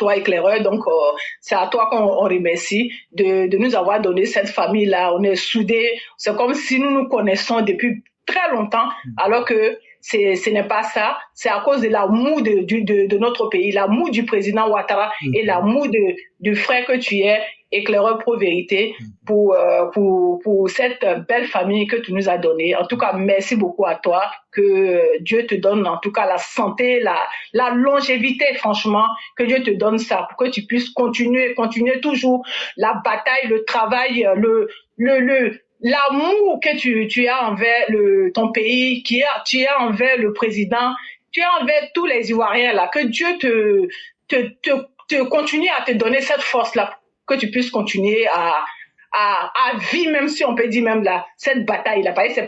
toi éclaireur. Donc, c'est à toi qu'on remercie de nous avoir donné cette famille-là. On est soudés. C'est comme si nous nous connaissons depuis très longtemps, alors que ce n'est pas ça. C'est à cause de l'amour de notre pays, l'amour du président Ouattara et l'amour du frère que tu es, éclaireur pro-vérité, pour cette belle famille que tu nous as donnée. En tout cas, merci beaucoup à toi. Que Dieu te donne en tout cas la santé, la longévité, franchement, que Dieu te donne ça pour que tu puisses continuer toujours la bataille, le travail, l'amour que tu as envers ton pays, tu as envers le président, tu as envers tous les Ivoiriens là. Que Dieu te continue à te donner cette force là, que tu puisses continuer à vivre, même si on peut dire même là, cette bataille là, parce que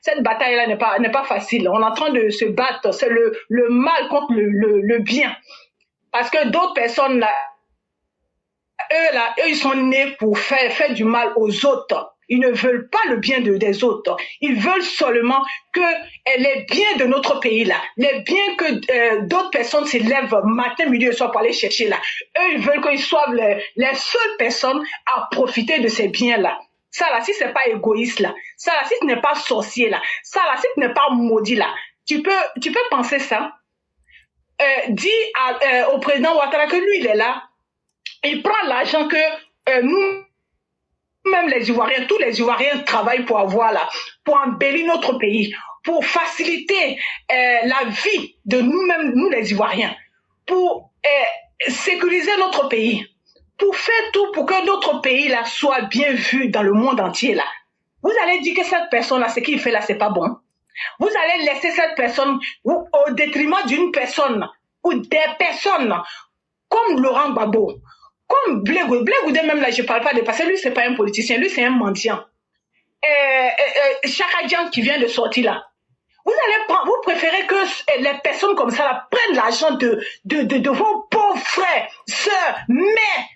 cette bataille là n'est pas facile. On est en train de se battre, c'est le mal contre le bien, parce que d'autres personnes là, eux ils sont nés pour faire du mal aux autres. Ils ne veulent pas le bien des autres. Ils veulent seulement que les biens de notre pays là, les biens que d'autres personnes se lèvent matin, midi et soir pour aller chercher là. Eux, ils veulent qu'ils soient les seules personnes à profiter de ces biens là. Ça là, si c'est pas égoïste là, ça là, si tu n'es pas sorcier là, ça là, si tu n'es pas maudit là, tu peux penser ça. Dis au président Ouattara que lui il est là, il prend l'argent que nous même les Ivoiriens, tous les Ivoiriens travaillent pour avoir là, pour embellir notre pays, pour faciliter la vie de nous-mêmes, nous les Ivoiriens, pour sécuriser notre pays, pour faire tout pour que notre pays là soit bien vu dans le monde entier là. Vous allez dire que cette personne là, ce qu'il fait là, c'est pas bon. Vous allez laisser cette personne au détriment d'une personne ou des personnes comme Laurent Gbagbo. Comme Blé Goudé, même là, je parle pas de parce que lui, c'est pas un politicien, lui, c'est un mendiant. Chaka Diagne qui vient de sortir là. Vous préférez que les personnes comme ça là prennent l'argent de vos pauvres frères, sœurs, mères,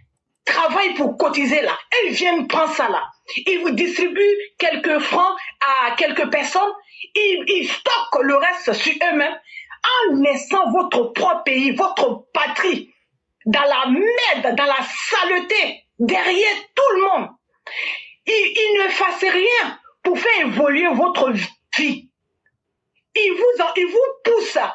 travaillent pour cotiser là. Et ils viennent prendre ça là. Ils vous distribuent quelques francs à quelques personnes. Ils stockent le reste sur eux-mêmes en laissant votre propre pays, votre patrie dans la merde, dans la saleté, derrière tout le monde. Ils ne fassent rien pour faire évoluer votre vie. Ils vous poussent à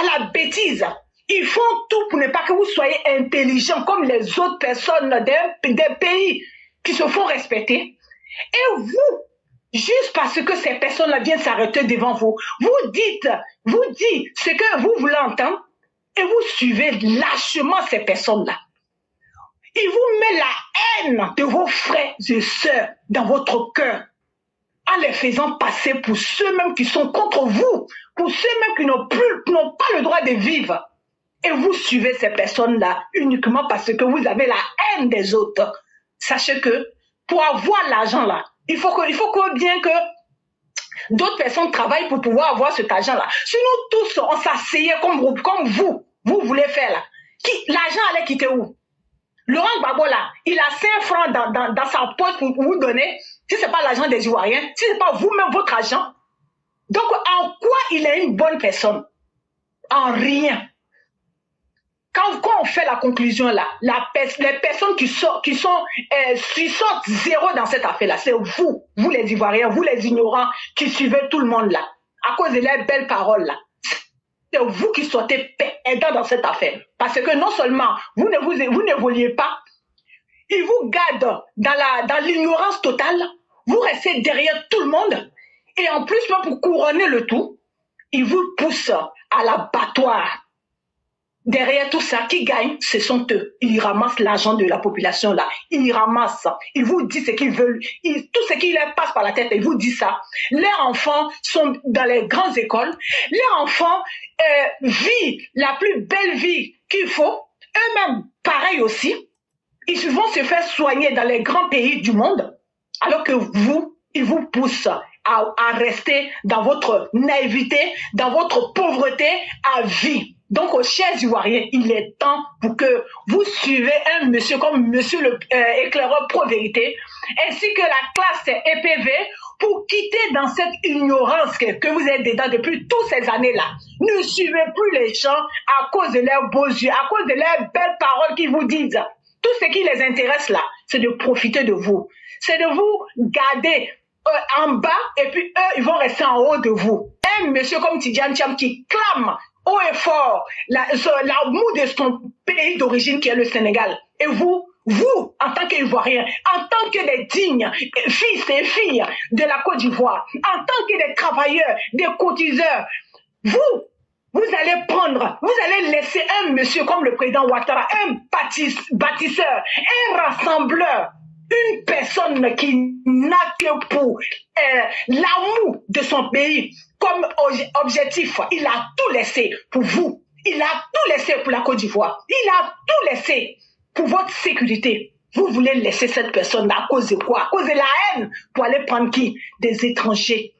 la bêtise. Ils font tout pour ne pas que vous soyez intelligents comme les autres personnes des pays qui se font respecter. Et vous, juste parce que ces personnes-là viennent s'arrêter devant vous, vous dites ce que vous voulez entendre, et vous suivez lâchement ces personnes-là. Ils vous mettent la haine de vos frères et sœurs dans votre cœur, en les faisant passer pour ceux-mêmes qui sont contre vous, pour ceux-mêmes qui n'ont pas le droit de vivre. Et vous suivez ces personnes-là uniquement parce que vous avez la haine des autres. Sachez que pour avoir l'argent là, il faut que bien que d'autres personnes travaillent pour pouvoir avoir cet argent-là. Si nous tous on s'asseyait comme vous voulez faire là, l'argent allait quitter où? Laurent Gbagbo là, il a 5 francs dans sa poche pour vous donner, si ce n'est pas l'argent des Ivoiriens, si ce n'est pas vous-même votre argent. Donc en quoi il est une bonne personne? En rien. Quand on fait la conclusion là, les personnes qui sortent zéro dans cette affaire-là, c'est vous les Ivoiriens, vous les ignorants qui suivez tout le monde là, à cause de leurs belles paroles là. C'est vous qui sortez perdants dans cette affaire. Parce que non seulement vous n'évoluez pas, ils vous gardent dans l'ignorance totale, vous restez derrière tout le monde, et en plus, même pour couronner le tout, ils vous poussent à l'abattoir. Derrière tout ça, qui gagne, ce sont eux. Ils ramassent l'argent de la population là. Ils ramassent ça. Ils vous disent ce qu'ils veulent. Tout ce qui leur passe par la tête, ils vous disent ça. Leurs enfants sont dans les grandes écoles. Leurs enfants vivent la plus belle vie qu'il faut. Eux-mêmes, pareil aussi. Ils vont se faire soigner dans les grands pays du monde. Alors que ils vous poussent à rester dans votre naïveté, dans votre pauvreté à vie. Donc, aux chers Ivoiriens, il est temps pour que vous suivez un monsieur comme monsieur le éclaireur pro-vérité, ainsi que la classe EPV, pour quitter dans cette ignorance que vous êtes dedans depuis toutes ces années-là. Ne suivez plus les gens à cause de leurs beaux yeux, à cause de leurs belles paroles qu'ils vous disent. Tout ce qui les intéresse là, c'est de profiter de vous. C'est de vous garder en bas et puis eux, ils vont rester en haut de vous. Un monsieur comme Tidjane Thiam qui clame haut et fort l'amour de son pays d'origine qui est le Sénégal. Et vous, en tant qu'Ivoiriens, en tant que des dignes fils et filles de la Côte d'Ivoire, en tant que des travailleurs, des cotiseurs, vous allez prendre, vous allez laisser un monsieur comme le président Ouattara, un bâtisseur, un rassembleur, une personne qui n'a que pour l'amour de son pays comme objectif. Il a tout laissé pour vous. Il a tout laissé pour la Côte d'Ivoire. Il a tout laissé pour votre sécurité. Vous voulez laisser cette personne à cause de quoi? À cause de la haine pour aller prendre qui? Des étrangers,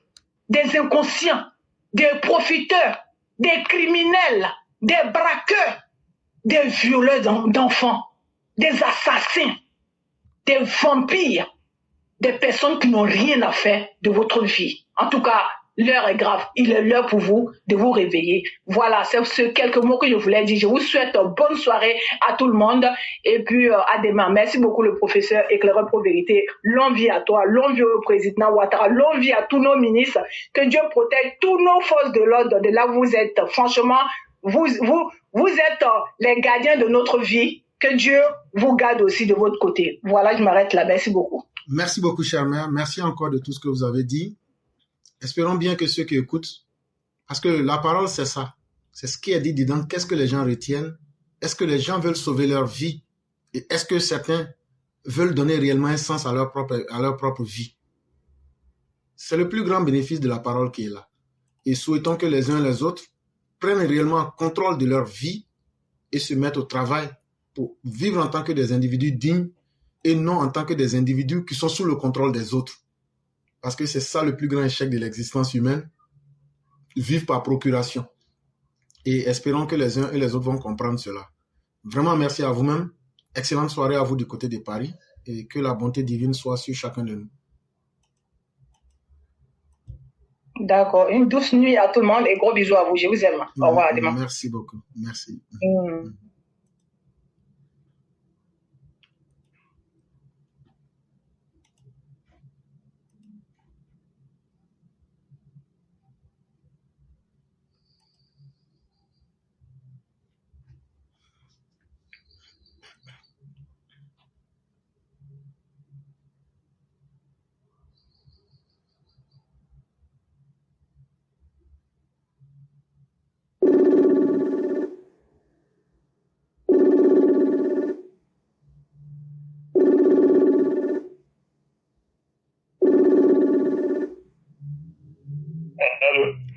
des inconscients, des profiteurs, des criminels, des braqueurs, des violeurs d'enfants, des assassins, des vampires, des personnes qui n'ont rien à faire de votre vie. En tout cas, l'heure est grave. Il est l'heure pour vous de vous réveiller. Voilà, c'est ce quelques mots que je voulais dire. Je vous souhaite une bonne soirée à tout le monde. Et puis, à demain. Merci beaucoup, le professeur éclaireur pro-vérité. Longue vie à toi. Longue vie au président Ouattara. Longue vie à tous nos ministres. Que Dieu protège tous nos forces de l'ordre de là où vous êtes. Franchement, vous êtes les gardiens de notre vie. Que Dieu vous garde aussi de votre côté. Voilà, je m'arrête là. Merci beaucoup. Merci beaucoup, chère mère. Merci encore de tout ce que vous avez dit. Espérons bien que ceux qui écoutent, parce que la parole, c'est ça. C'est ce qui est dit dedans. Qu'est-ce que les gens retiennent? Est-ce que les gens veulent sauver leur vie? Et est-ce que certains veulent donner réellement un sens à leur propre vie? C'est le plus grand bénéfice de la parole qui est là. Et souhaitons que les uns et les autres prennent réellement contrôle de leur vie et se mettent au travail pour vivre en tant que des individus dignes et non en tant que des individus qui sont sous le contrôle des autres. Parce que c'est ça le plus grand échec de l'existence humaine, vivre par procuration. Et espérons que les uns et les autres vont comprendre cela. Vraiment, merci à vous-même. Excellente soirée à vous du côté de Paris et que la bonté divine soit sur chacun de nous. D'accord. Une douce nuit à tout le monde et gros bisous à vous. Je vous aime. Au revoir, à demain. Merci beaucoup. Merci.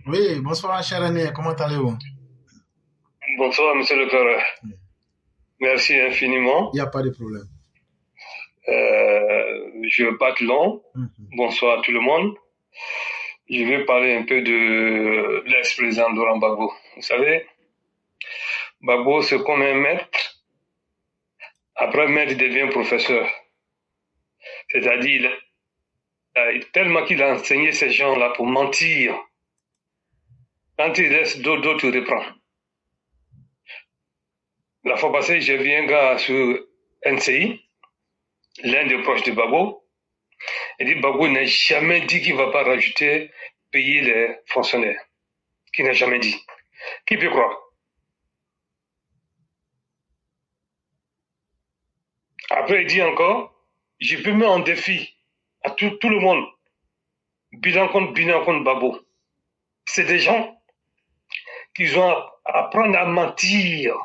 Oui, bonsoir, cher René. Comment allez-vous? Bonsoir, monsieur le Père. Merci infiniment. Il n'y a pas de problème. Je ne veux pas être long. Bonsoir à tout le monde. Je vais parler un peu de l'ex-président Laurent Gbagbo. Vous savez, Gbagbo, c'est comme un maître. Après maître, il devient professeur. C'est-à-dire, tellement qu'il a enseigné ces gens-là pour mentir. Quand il laisse d'autres, tu reprends. La fois passée, j'ai vu un gars sur NCI, l'un des proches de Gbagbo. Il dit Gbagbo n'a jamais dit qu'il ne va pas rajouter, payer les fonctionnaires. Qu'il n'a jamais dit. Qui peut croire? Après, il dit encore, je peux mettre en défi à tout le monde. Bilan contre Gbagbo. C'est des gens qui ont à apprendre à mentir.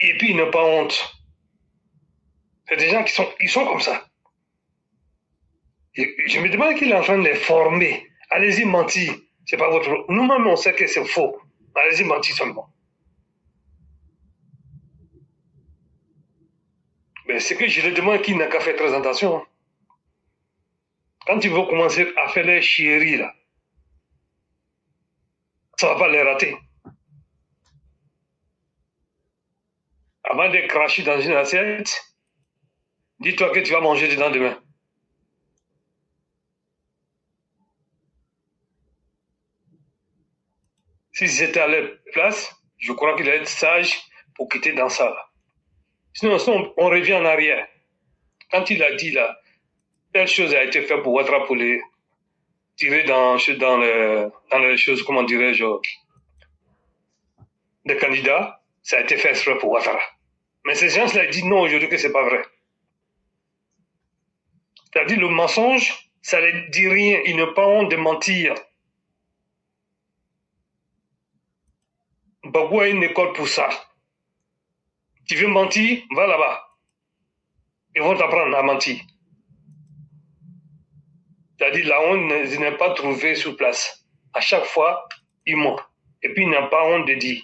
Et puis, ils n'ont pas honte. C'est des gens qui sont comme ça. Et je me demande qu'il est en train de les former. Allez-y mentir. C'est pas votre... Nous-mêmes, on sait que c'est faux. Allez-y mentir seulement. Mais ce que je lui demande, qu'il n'a qu'à faire très attention. Quand ils vont commencer à faire les chiéries, là, ça ne va pas les rater. Avant de cracher dans une assiette, dis-toi que tu vas manger dedans demain. Si j'étais à leur place, je crois qu'il allait être sage pour quitter dans ça. Sinon, on revient en arrière. Quand il a dit là, telle chose a été faite pour Ouattara pour les tirer dans les choses, comment dirais-je, des candidats, ça a été fait exprès pour Ouattara. Mais ces gens-là disent non aujourd'hui que c'est pas vrai. C'est-à-dire le mensonge, ça ne dit rien. Ils n'ont pas honte de mentir. Bagou a une école pour ça. Tu veux mentir, va là-bas. Ils vont t'apprendre à mentir. C'est-à-dire la honte n'est pas trouvée sur place. À chaque fois, ils mentent. Et puis, ils n'ont pas honte de dire.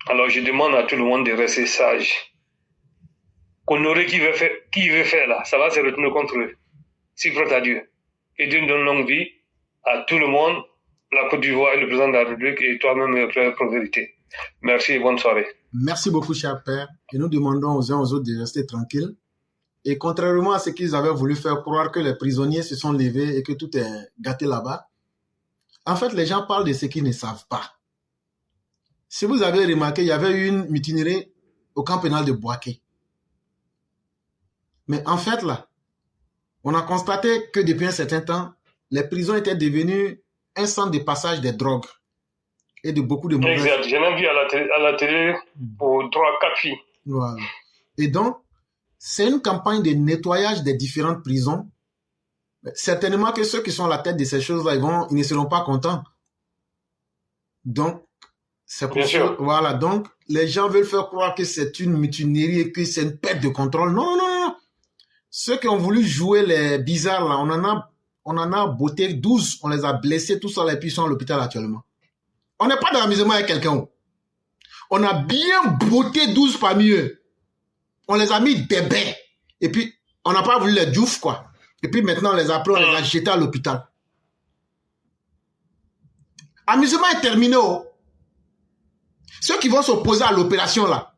Alors, je demande à tout le monde de rester sage. Honorer qui veut faire là, ça va se retourner contre eux. Si croit à Dieu. Et Dieu donne longue vie à tout le monde, la Côte d'Ivoire et le président de la République et toi-même, Claire Proverité. Merci et bonne soirée. Merci beaucoup, cher père. Et nous demandons aux uns aux autres de rester tranquilles. Et contrairement à ce qu'ils avaient voulu faire croire que les prisonniers se sont levés et que tout est gâté là-bas, en fait, les gens parlent de ce qu'ils ne savent pas. Si vous avez remarqué, il y avait eu une mutinerie au camp pénal de Bouaké. Mais en fait, là, on a constaté que depuis un certain temps, les prisons étaient devenues un centre de passage des drogues et de beaucoup de mauvaises... Exact. J'en ai vu à la télé pour 3-4 filles. Voilà. Et donc, c'est une campagne de nettoyage des différentes prisons. Certainement que ceux qui sont à la tête de ces choses-là, ils ne seront pas contents. Donc, c'est pour ça. Voilà. Donc, les gens veulent faire croire que c'est une mutinerie et que c'est une perte de contrôle. Non, non, non. Ceux qui ont voulu jouer les bizarres, là, on en a botté 12, on les a blessés, tous ça, et puis ils sont à l'hôpital actuellement. On n'est pas dans l'amusement avec quelqu'un. On a bien botté 12 parmi eux. On les a mis des bains. Et puis, on n'a pas voulu les djouf, quoi. Et puis maintenant, on les a pris, on les a jetés à l'hôpital. Amusement est terminé. Oh. Ceux qui vont s'opposer à l'opération, là,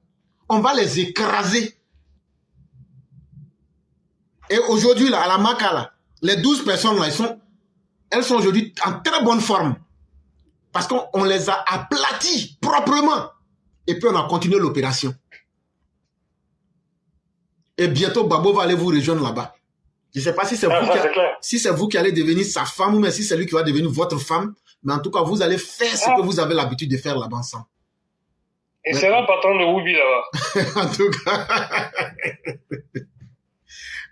on va les écraser. Et aujourd'hui, là, à la Maca, là, les 12 personnes, là, elles sont aujourd'hui en très bonne forme. Parce qu'on les a aplatis proprement. Et puis, on a continué l'opération. Et bientôt, Babo va aller vous rejoindre là-bas. Je ne sais pas si c'est vous qui allez devenir sa femme ou si c'est lui qui va devenir votre femme. Mais en tout cas, vous allez faire ce que vous avez l'habitude de faire là-bas ensemble. Et c'est là le patron de Woubi là-bas. En tout cas...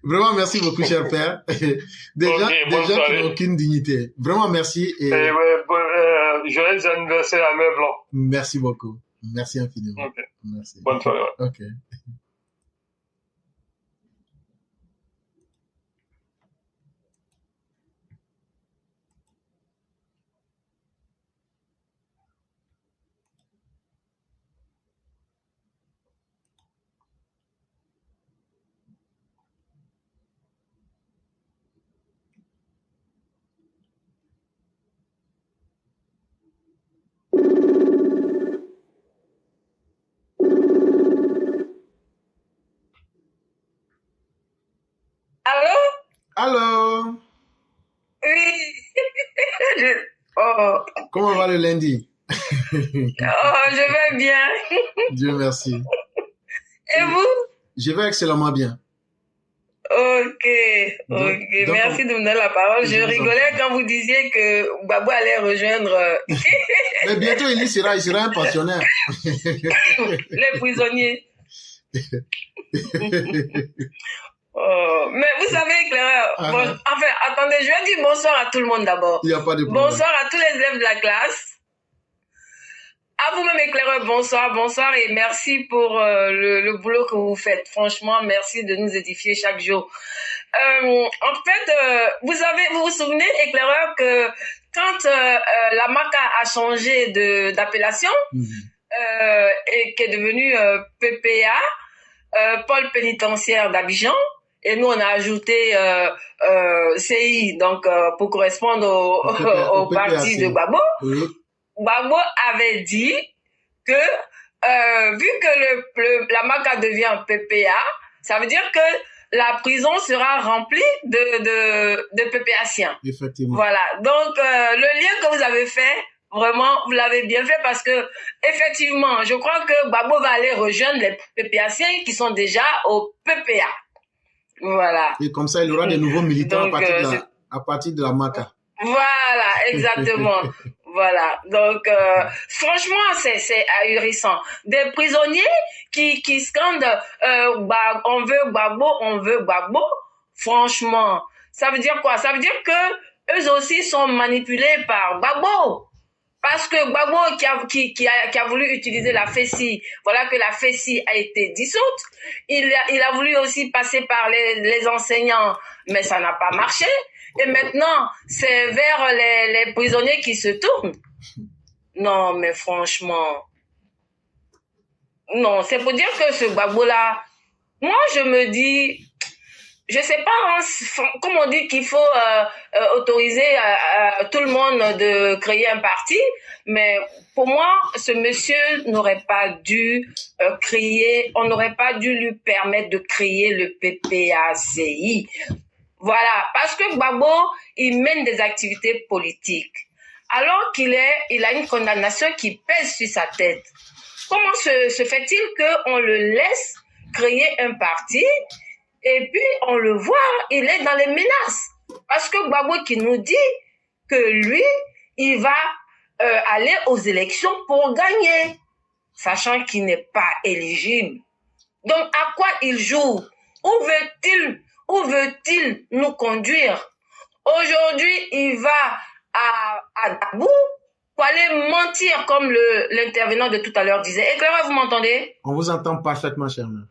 Vraiment, merci beaucoup, cher père. Des gens qui n'ont aucune dignité. Vraiment, merci. Et joyeux anniversaire à Mère Blanc. Merci beaucoup. Merci infiniment. Okay. Merci. Bonne soirée. Ok. Allô? Allô? Oui. Comment va le lundi? Je vais bien. Dieu merci. Et vous? Je vais excellemment bien. Ok. Donc, merci de me donner la parole. Je rigolais quand vous disiez que Babou allait rejoindre... Mais bientôt, il sera un pensionnaire. Les prisonniers. Mais vous savez, éclaireur, enfin, attendez, je vais dire bonsoir à tout le monde d'abord. Il n'y a pas de problème. Bonsoir à tous les élèves de la classe. À vous-même, éclaireur, bonsoir et merci pour le boulot que vous faites. Franchement, merci de nous édifier chaque jour. En fait, vous vous souvenez, éclaireur, que quand la MACA a changé d'appellation et qui est devenue PPA, pôle pénitentiaire d'Abidjan, et nous on a ajouté CI, donc pour correspondre au parti de Babo. Gbagbo avait dit que vu que la MACA devient PPA, ça veut dire que la prison sera remplie de PPAciens. Effectivement. Voilà. Donc, le lien que vous avez fait, vraiment, vous l'avez bien fait parce que, effectivement, je crois que Gbagbo va aller rejoindre les PPAciens qui sont déjà au PPA. Voilà. Et comme ça, il aura des nouveaux militants donc, à partir de la MACA. Voilà, exactement. Voilà. Donc, franchement, c'est ahurissant. Des prisonniers qui scandent on veut Gbagbo. Franchement, ça veut dire quoi? Ça veut dire que eux aussi sont manipulés par Gbagbo. Parce que Gbagbo qui a voulu utiliser la FESI, voilà que la FESI a été dissoute. Il a voulu aussi passer par les enseignants, mais ça n'a pas marché. Et maintenant, c'est vers les prisonniers qui se tournent. Non, mais franchement, non, c'est pour dire que ce Gbagbo-là, moi je me dis, je sais pas, hein, comme on dit qu'il faut autoriser tout le monde de créer un parti, mais pour moi, ce monsieur n'aurait pas dû on n'aurait pas dû lui permettre de créer le PPACI. Voilà, parce que Gbagbo, il mène des activités politiques, alors qu'il a une condamnation qui pèse sur sa tête. Comment se fait-il qu'on le laisse créer un parti et puis on le voit, il est dans les menaces? Parce que Gbagbo qui nous dit que lui, il va aller aux élections pour gagner, sachant qu'il n'est pas éligible. Donc, à quoi il joue? Où veut-il nous conduire? Aujourd'hui, il va à Dabou pour aller mentir comme l'intervenant de tout à l'heure disait. Éclaireur, vous m'entendez? On vous entend parfaitement, cher mère.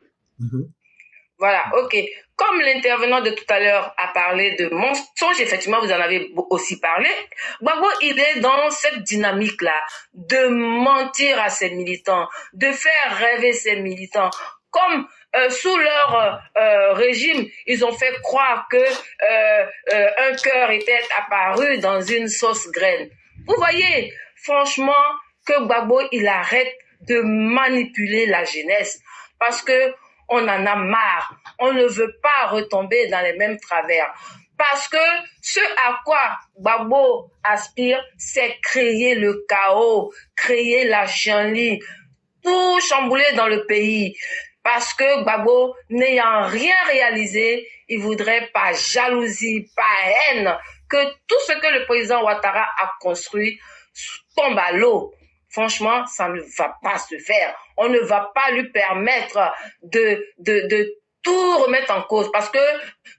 Voilà, ok. Comme l'intervenant de tout à l'heure a parlé de mensonges, effectivement, vous en avez aussi parlé. Gbagbo, il est dans cette dynamique-là de mentir à ses militants, de faire rêver ses militants. Comme sous leur régime, ils ont fait croire que un cœur était apparu dans une sauce graine. Vous voyez, franchement, que Gbagbo, il arrête de manipuler la jeunesse parce que on en a marre. On ne veut pas retomber dans les mêmes travers. Parce que ce à quoi Gbagbo aspire, c'est créer le chaos, créer la chienlit, tout chambouler dans le pays. Parce que Gbagbo, n'ayant rien réalisé, il voudrait par jalousie, par haine, que tout ce que le président Ouattara a construit tombe à l'eau. Franchement, ça ne va pas se faire. On ne va pas lui permettre de tout remettre en cause parce que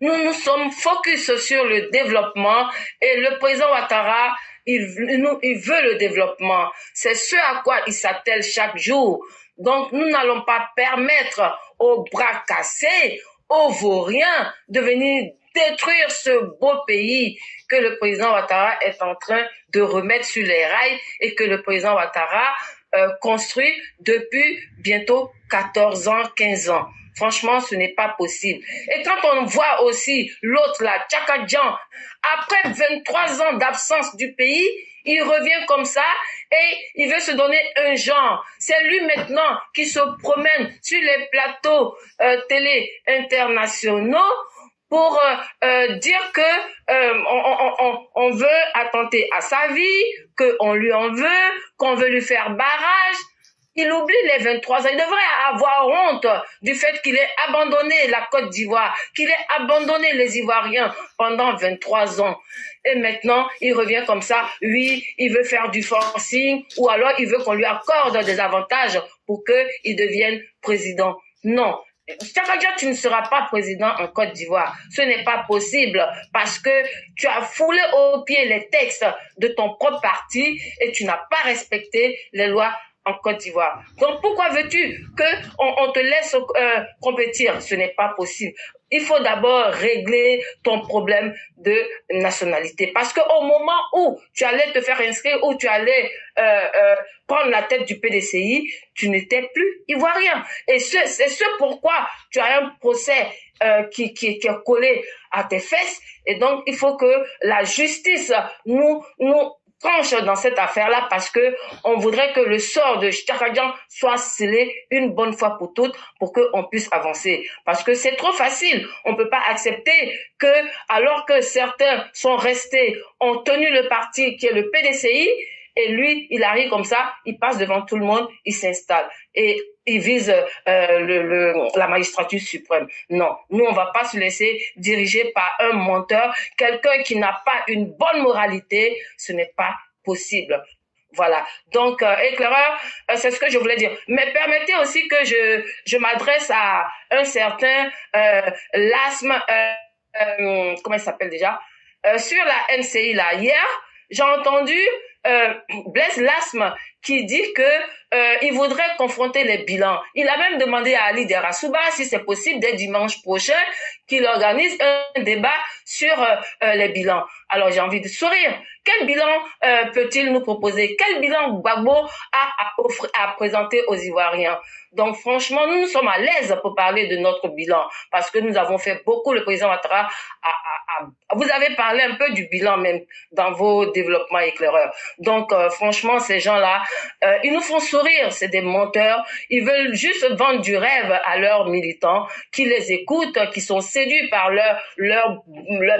nous sommes focus sur le développement et le président Ouattara, il veut le développement. C'est ce à quoi il s'attelle chaque jour. Donc, nous n'allons pas permettre aux bras cassés, aux vauriens de venir détruire ce beau pays que le président Ouattara est en train de remettre sur les rails et que le président Ouattara construit depuis bientôt 14 ans, 15 ans. Franchement, ce n'est pas possible. Et quand on voit aussi l'autre là, Tchaka Djan, après 23 ans d'absence du pays, il revient comme ça et il veut se donner un genre. C'est lui maintenant qui se promène sur les plateaux télé internationaux pour dire que on veut attenter à sa vie, qu'on lui en veut, qu'on veut lui faire barrage. Il oublie les 23 ans. Il devrait avoir honte du fait qu'il ait abandonné la Côte d'Ivoire, qu'il ait abandonné les Ivoiriens pendant 23 ans. Et maintenant, il revient comme ça. Oui, il veut faire du forcing ou alors il veut qu'on lui accorde des avantages pour qu'il devienne président. Non. Tchaka Djan, tu ne seras pas président en Côte d'Ivoire. Ce n'est pas possible parce que tu as foulé aux pieds les textes de ton propre parti et tu n'as pas respecté les lois en Côte d'Ivoire. Donc pourquoi veux-tu qu'on te laisse compétir? Ce n'est pas possible. Il faut d'abord régler ton problème de nationalité. Parce qu'au moment où tu allais te faire inscrire, où tu allais prendre la tête du PDCI, tu n'étais plus ivoirien. Et c'est ce pourquoi tu as un procès qui est collé à tes fesses. Et donc, il faut que la justice nous tranche dans cette affaire-là parce que on voudrait que le sort de Chakadian soit scellé une bonne fois pour toutes pour qu'on puisse avancer. Parce que c'est trop facile. On peut pas accepter que, alors que certains sont restés, ont tenu le parti qui est le PDCI, et lui, il arrive comme ça, il passe devant tout le monde, il s'installe. Et il vise la magistrature suprême. Non, nous, on va pas se laisser diriger par un menteur, quelqu'un qui n'a pas une bonne moralité. Ce n'est pas possible. Voilà. Donc, éclaireur, c'est ce que je voulais dire. Mais permettez aussi que je m'adresse à un certain Lasme, comment il s'appelle déjà, sur la NCI là. Hier, j'ai entendu Blaise Lasme qui dit que il voudrait confronter les bilans. Il a même demandé à Ali Derasouba si c'est possible dès dimanche prochain qu'il organise un débat sur les bilans. Alors j'ai envie de sourire. Quel bilan peut-il nous proposer? Quel bilan Gbagbo a à présenter aux Ivoiriens? Donc franchement, nous sommes à l'aise pour parler de notre bilan parce que nous avons fait beaucoup. Le président Ouattara vous avez parlé un peu du bilan même dans vos développements éclaireurs. Donc franchement, ces gens-là, ils nous font sourire. C'est des menteurs. Ils veulent juste vendre du rêve à leurs militants qui les écoutent, qui sont séduits par leurs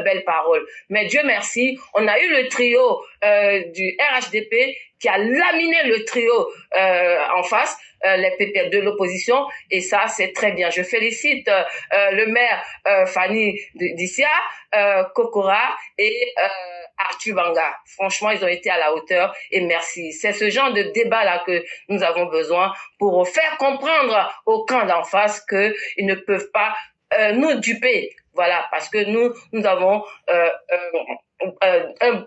belles paroles. Mais Dieu merci, on a eu le trio du RHDP qui a laminé le trio en face, les PP de l'opposition, et ça c'est très bien. Je félicite le maire Fanny Dissia, Kokora et Arthur Banga. Franchement, ils ont été à la hauteur et merci. C'est ce genre de débat-là que nous avons besoin pour faire comprendre au camp d'en face qu'ils ne peuvent pas nous duper. Voilà, parce que nous avons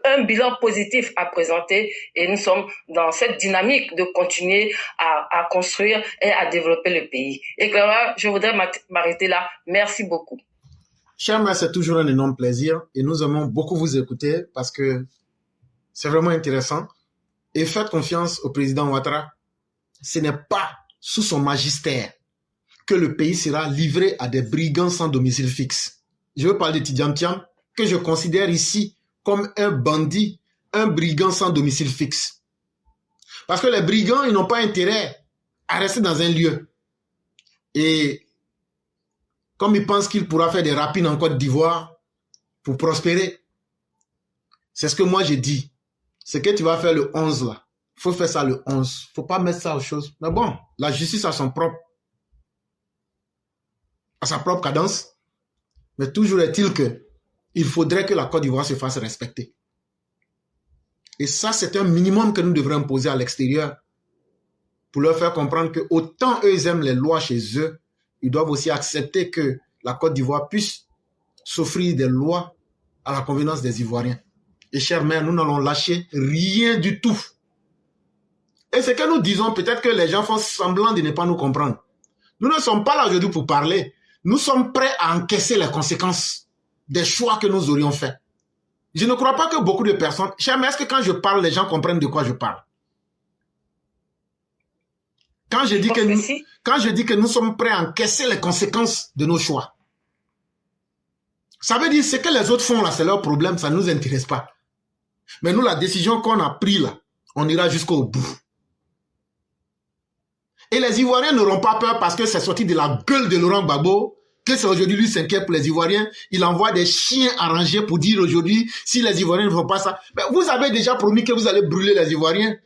un bilan positif à présenter et nous sommes dans cette dynamique de continuer à construire et à développer le pays. Et là, je voudrais m'arrêter là. Merci beaucoup. Cher maire, c'est toujours un énorme plaisir et nous aimons beaucoup vous écouter parce que c'est vraiment intéressant. Et faites confiance au président Ouattara. Ce n'est pas sous son magistère que le pays sera livré à des brigands sans domicile fixe. Je veux parler de Tidjane Thiam, que je considère ici comme un bandit, un brigand sans domicile fixe. Parce que les brigands, ils n'ont pas intérêt à rester dans un lieu. Et comme ils pensent qu'il pourra faire des rapines en Côte d'Ivoire pour prospérer, c'est ce que moi j'ai dit. Ce que tu vas faire le 11 là, il faut faire ça le 11. Il ne faut pas mettre ça aux choses. Mais bon, la justice a sa propre cadence. Mais toujours est-il qu'il faudrait que la Côte d'Ivoire se fasse respecter. Et ça, c'est un minimum que nous devrions imposer à l'extérieur pour leur faire comprendre que autant eux ils aiment les lois chez eux, ils doivent aussi accepter que la Côte d'Ivoire puisse s'offrir des lois à la convenance des Ivoiriens. Et chers maires, nous n'allons lâcher rien du tout. Et ce que nous disons, peut-être que les gens font semblant de ne pas nous comprendre. Nous ne sommes pas là aujourd'hui pour parler. Nous sommes prêts à encaisser les conséquences des choix que nous aurions faits. Je ne crois pas que beaucoup de personnes... Cher, mais est-ce que quand je parle, les gens comprennent de quoi je parle? Quand je dis que nous sommes prêts à encaisser les conséquences de nos choix, ça veut dire ce que les autres font là, c'est leur problème, ça ne nous intéresse pas. Mais nous, la décision qu'on a prise là, on ira jusqu'au bout. Et les Ivoiriens n'auront pas peur parce que c'est sorti de la gueule de Laurent Gbagbo, que c'est aujourd'hui lui s'inquiète pour les Ivoiriens. Il envoie des chiens arrangés pour dire aujourd'hui, si les Ivoiriens ne font pas ça. Mais vous avez déjà promis que vous allez brûler les Ivoiriens.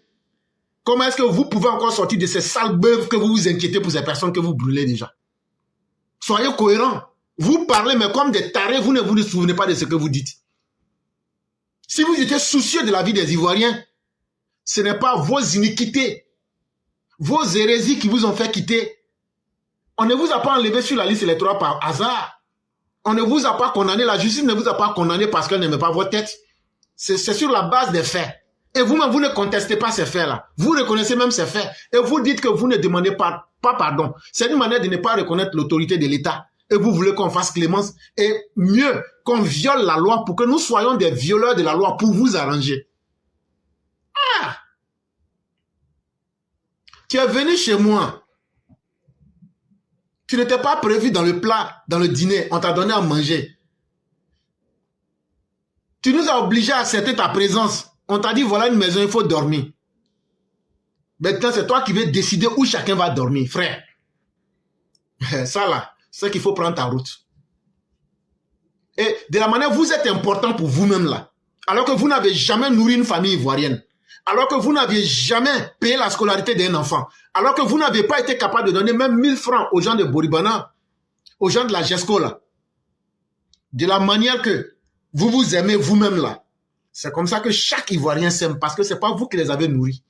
Comment est-ce que vous pouvez encore sortir de ces sales bœufs que vous vous inquiétez pour ces personnes que vous brûlez déjà? Soyez cohérents. Vous parlez, mais comme des tarés, vous ne vous souvenez pas de ce que vous dites. Si vous étiez soucieux de la vie des Ivoiriens, ce n'est pas vos iniquités, vos hérésies qui vous ont fait quitter. On ne vous a pas enlevé sur la liste électorale par hasard. On ne vous a pas condamné, la justice ne vous a pas condamné parce qu'elle n'aimait pas votre tête. C'est sur la base des faits. Et vous-même, vous ne contestez pas ces faits-là. Vous reconnaissez même ces faits. Et vous dites que vous ne demandez pas pardon. C'est une manière de ne pas reconnaître l'autorité de l'État. Et vous voulez qu'on fasse clémence. Et mieux, qu'on viole la loi pour que nous soyons des violeurs de la loi pour vous arranger. Ah! Tu es venu chez moi. Tu n'étais pas prévu dans le plat, dans le dîner. On t'a donné à manger. Tu nous as obligés à accepter ta présence. On t'a dit, voilà une maison, il faut dormir. Maintenant, c'est toi qui veux décider où chacun va dormir, frère. Ça là, c'est qu'il faut prendre ta route. Et de la manière, vous êtes important pour vous-même là. Alors que vous n'avez jamais nourri une famille ivoirienne. Alors que vous n'aviez jamais payé la scolarité d'un enfant. Alors que vous n'avez pas été capable de donner même 1000 francs aux gens de Boribana, aux gens de la GESCO là. De la manière que vous vous aimez vous-même là. C'est comme ça que chaque Ivoirien s'aime parce que ce n'est pas vous qui les avez nourris.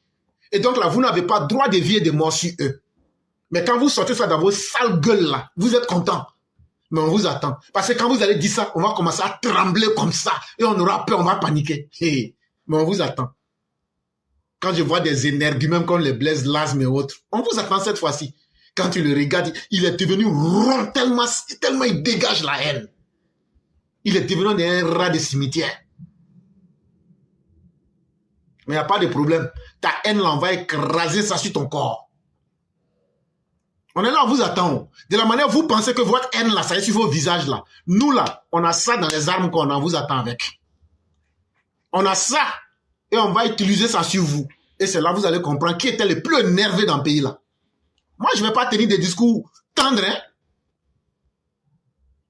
Et donc là, vous n'avez pas droit de vie et de mort sur eux. Mais quand vous sortez ça dans vos sales gueules là, vous êtes content. Mais on vous attend. Parce que quand vous allez dire ça, on va commencer à trembler comme ça. Et on aura peur, on va paniquer. Hey. Mais on vous attend. Quand je vois des énergumènes comme les Blaise Lasme et autres, on vous attend cette fois-ci. Quand tu le regardes, il est devenu rond tellement il dégage la haine. Il est devenu un rat de cimetière. Mais il n'y a pas de problème. Ta haine là, on va écraser ça sur ton corps. On est là, on vous attend. De la manière, vous pensez que votre haine là, ça est sur vos visages là. Nous là, on a ça dans les armes qu'on a, on vous attend avec. On a ça et on va utiliser ça sur vous. Et c'est là que vous allez comprendre qui était le plus énervé dans le pays là. Moi, je ne vais pas tenir des discours tendres. Hein?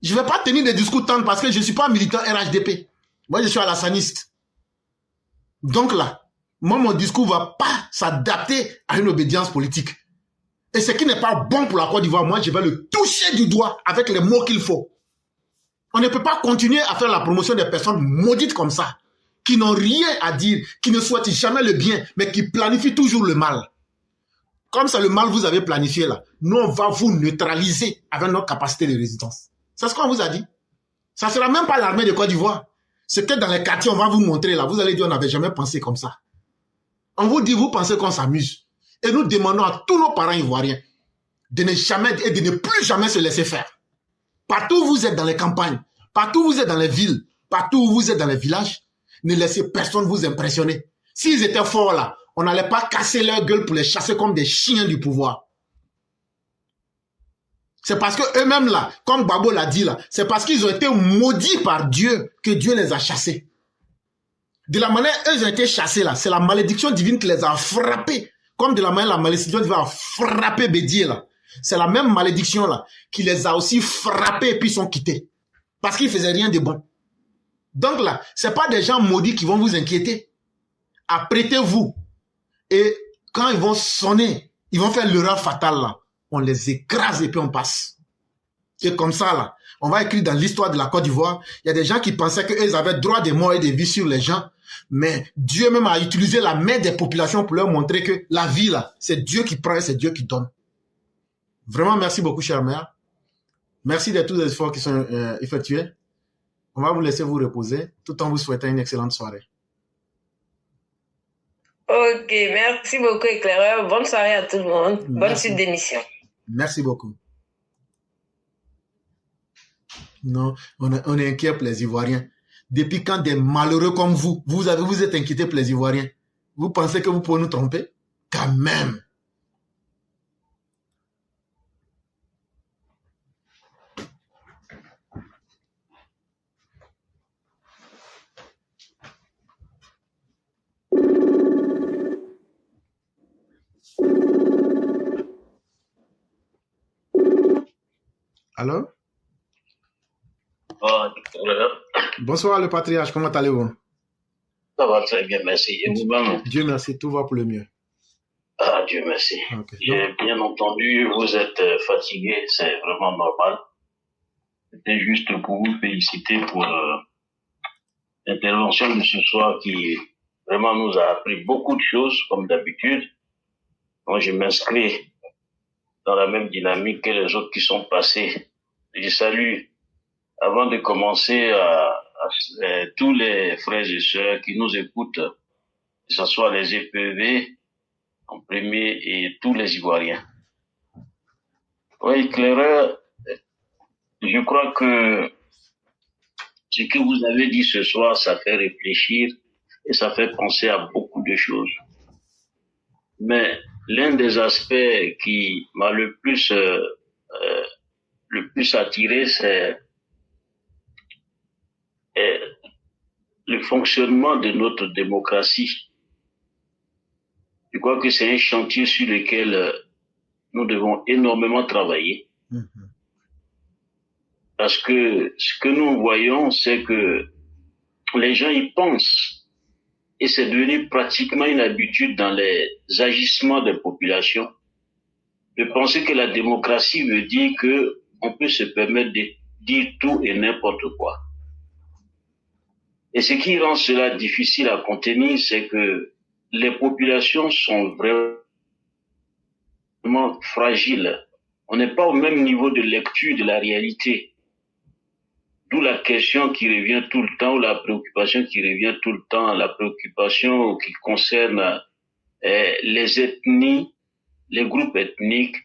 Je ne vais pas tenir des discours tendres parce que je ne suis pas militant RHDP. Moi, je suis alassaniste. Donc là, moi, mon discours ne va pas s'adapter à une obédience politique. Et ce qui n'est pas bon pour la Côte d'Ivoire, moi, je vais le toucher du doigt avec les mots qu'il faut. On ne peut pas continuer à faire la promotion des personnes maudites comme ça, qui n'ont rien à dire, qui ne souhaitent jamais le bien, mais qui planifient toujours le mal. Comme c'est le mal que vous avez planifié là, nous, on va vous neutraliser avec notre capacité de résistance. C'est ce qu'on vous a dit. Ça ne sera même pas l'armée de Côte d'Ivoire. C'est que dans les quartiers, on va vous montrer là. Vous allez dire, on n'avait jamais pensé comme ça. On vous dit, vous pensez qu'on s'amuse. Et nous demandons à tous nos parents ivoiriens de ne jamais et de ne plus jamais se laisser faire. Partout où vous êtes dans les campagnes, partout où vous êtes dans les villes, partout où vous êtes dans les villages, ne laissez personne vous impressionner. S'ils étaient forts là, on n'allait pas casser leur gueule pour les chasser comme des chiens du pouvoir. C'est parce que eux-mêmes là, comme Babo l'a dit là, c'est parce qu'ils ont été maudits par Dieu que Dieu les a chassés. De la manière eux ils ont été chassés là, c'est la malédiction divine qui les a frappés. Comme de la manière la malédiction divine a frappé Bédier là. C'est la même malédiction là qui les a aussi frappés et puis sont quittés. Parce qu'ils faisaient rien de bon. Donc là, c'est pas des gens maudits qui vont vous inquiéter. Apprêtez-vous. Et quand ils vont sonner, ils vont faire l'erreur fatale là. On les écrase et puis on passe. C'est comme ça là. On va écrire dans l'histoire de la Côte d'Ivoire. Il y a des gens qui pensaient qu'ils avaient droit de mort et de vie sur les gens. Mais Dieu même a utilisé la main des populations pour leur montrer que la vie là, c'est Dieu qui prend et c'est Dieu qui donne. Vraiment, merci beaucoup, chère mère. Merci de tous les efforts qui sont effectués. On va vous laisser vous reposer tout en vous souhaitant une excellente soirée. Ok, merci beaucoup, éclaireur. Bonne soirée à tout le monde. Bonne suite d'émission. Merci beaucoup. Non, on est inquiet pour les Ivoiriens. Depuis quand des malheureux comme vous êtes inquiétés pour les Ivoiriens? Vous pensez que vous pouvez nous tromper? Quand même. Allô? Bonsoir le patriarche, comment allez-vous? Ça va très bien, merci. Et vous-même? Dieu merci, tout va pour le mieux. Ah, Dieu merci. Okay. J'ai bien entendu, vous êtes fatigué, c'est vraiment normal. C'était juste pour vous féliciter pour l'intervention de ce soir qui vraiment nous a appris beaucoup de choses, comme d'habitude. Moi, je m'inscris dans la même dynamique que les autres qui sont passés. Je salue, avant de commencer, à tous les frères et sœurs qui nous écoutent, que ce soit les EPV en premier et tous les Ivoiriens. Oui, éclaireur, je crois que ce que vous avez dit ce soir, ça fait réfléchir et ça fait penser à beaucoup de choses. Mais l'un des aspects qui m'a le plus attiré, c'est le fonctionnement de notre démocratie. Je crois que c'est un chantier sur lequel nous devons énormément travailler. Parce que ce que nous voyons, c'est que les gens y pensent. Et c'est devenu pratiquement une habitude dans les agissements des populations de penser que la démocratie veut dire qu'on peut se permettre de dire tout et n'importe quoi. Et ce qui rend cela difficile à contenir, c'est que les populations sont vraiment fragiles. On n'est pas au même niveau de lecture de la réalité. D'où la question qui revient tout le temps, ou la préoccupation qui revient tout le temps, la préoccupation qui concerne les ethnies, les groupes ethniques,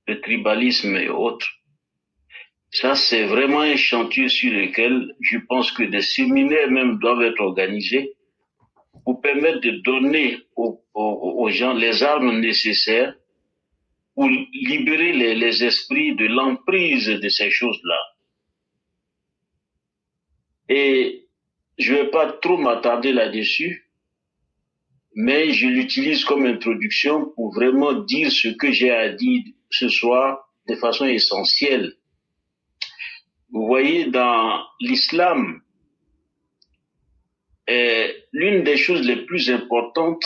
le tribalisme et autres. Ça, c'est vraiment un chantier sur lequel je pense que des séminaires même doivent être organisés pour permettre de donner aux gens les armes nécessaires pour libérer les esprits de l'emprise de ces choses-là. Et je ne vais pas trop m'attarder là-dessus, mais je l'utilise comme introduction pour vraiment dire ce que j'ai à dire ce soir de façon essentielle. Vous voyez, dans l'islam, l'une des choses les plus importantes,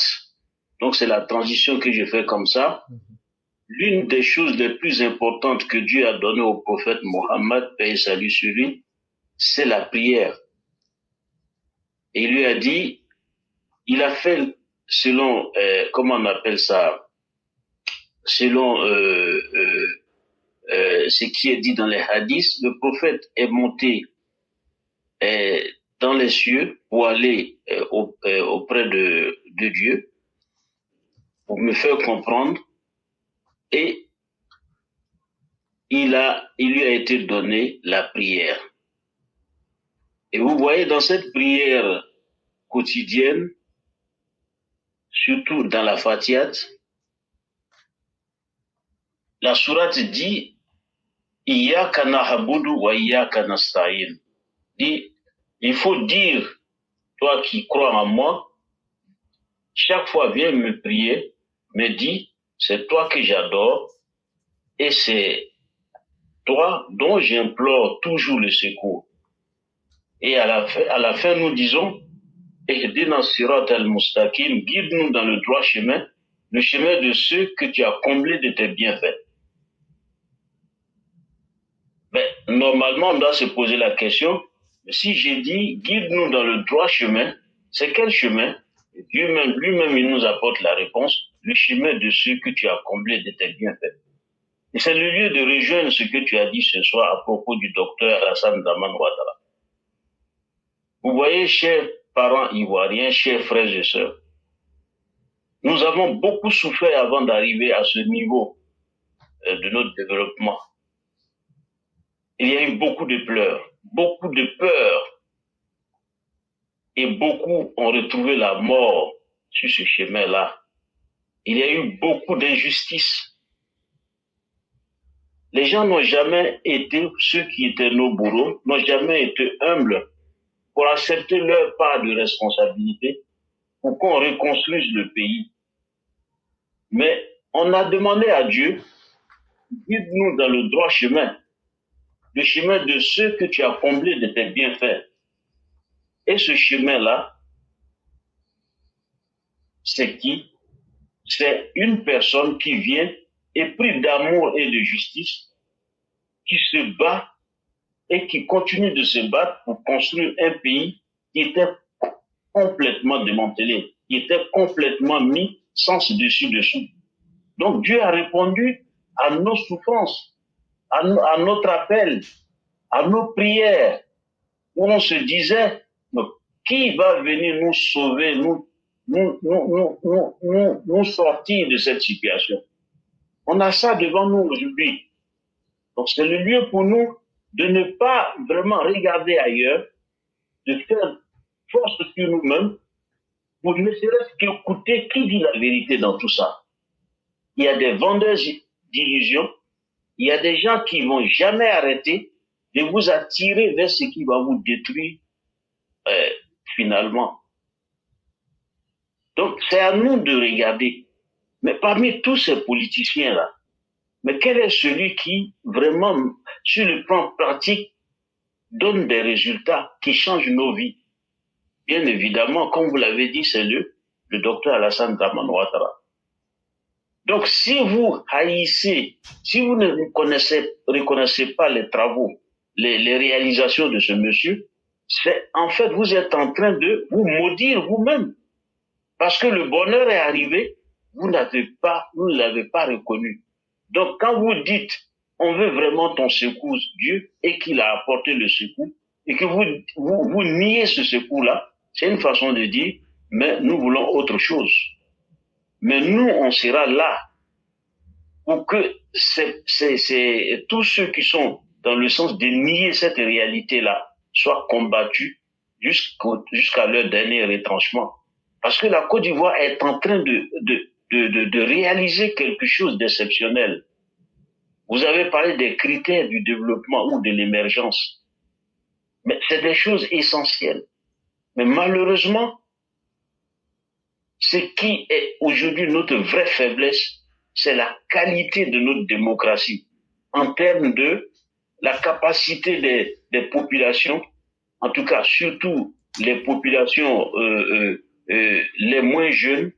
donc c'est la transition que je fais comme ça, l'une des choses les plus importantes que Dieu a données au prophète Mohammed, paix et salut sur lui, c'est la prière. Et il lui a dit, il a fait selon, comment on appelle ça, selon ce qui est dit dans les hadiths, le prophète est monté dans les cieux pour aller auprès de Dieu, pour me faire comprendre, et il lui a été donné la prière. Et vous voyez dans cette prière quotidienne, surtout dans la Fatiha, la sourate dit Iyyaka na'budu wa iyyaka nasta'in. Dit, il faut dire, toi qui crois en moi, chaque fois viens me prier, me dis, c'est toi que j'adore et c'est toi dont j'implore toujours le secours. Et à la fin nous disons, Ihdina sirat al-mustaqim, guide-nous dans le droit chemin, le chemin de ceux que tu as comblés de tes bienfaits. Mais normalement, on doit se poser la question, si j'ai dit guide-nous dans le droit chemin, c'est quel chemin? Lui-même, il nous apporte la réponse, le chemin de ceux que tu as comblés de tes bienfaits. Et c'est le lieu de rejoindre ce que tu as dit ce soir à propos du docteur Hassan Daman Ouattara. Vous voyez, chers parents ivoiriens, chers frères et sœurs, nous avons beaucoup souffert avant d'arriver à ce niveau de notre développement. Il y a eu beaucoup de pleurs, beaucoup de peurs, et beaucoup ont retrouvé la mort sur ce chemin-là. Il y a eu beaucoup d'injustices. Les gens n'ont jamais été, ceux qui étaient nos bourreaux, n'ont jamais été humbles pour accepter leur part de responsabilité pour qu'on reconstruise le pays. Mais on a demandé à Dieu, guide-nous dans le droit chemin, le chemin de ceux que tu as comblés de tes bienfaits. Et ce chemin-là, c'est qui? C'est une personne qui vient épris d'amour et de justice, qui se bat et qui continue de se battre pour construire un pays qui était complètement démantelé, qui était complètement mis sans dessus-dessous. Donc Dieu a répondu à nos souffrances, à notre appel, à nos prières, où on se disait, qui va venir nous sauver, nous sortir de cette situation? On a ça devant nous aujourd'hui. Donc c'est le lieu pour nous de ne pas vraiment regarder ailleurs, de faire force sur nous-mêmes, pour ne serait-ce qu'écouter qui dit la vérité dans tout ça. Il y a des vendeurs d'illusions, il y a des gens qui vont jamais arrêter de vous attirer vers ce qui va vous détruire finalement. Donc, c'est à nous de regarder. Mais parmi tous ces politiciens-là, mais quel est celui qui, vraiment, sur le plan pratique, donne des résultats qui changent nos vies? Bien évidemment, comme vous l'avez dit, c'est le docteur Alassane Dramane Ouattara. Donc, si vous haïssez, si vous ne reconnaissez pas les travaux, les réalisations de ce monsieur, c'est, en fait, vous êtes en train de vous maudire vous-même. Parce que le bonheur est arrivé, vous ne l'avez pas reconnu. Donc, quand vous dites, on veut vraiment ton secours, Dieu, et qu'il a apporté le secours, et que vous niez ce secours-là, c'est une façon de dire, mais nous voulons autre chose. Mais nous, on sera là pour que tous ceux qui sont dans le sens de nier cette réalité-là soient combattus jusqu'à leur dernier retranchement. Parce que la Côte d'Ivoire est en train de réaliser quelque chose d'exceptionnel. Vous avez parlé des critères du développement ou de l'émergence. Mais c'est des choses essentielles. Mais malheureusement, ce qui est aujourd'hui notre vraie faiblesse, c'est la qualité de notre démocratie en termes de la capacité des populations, en tout cas surtout les populations les moins jeunes,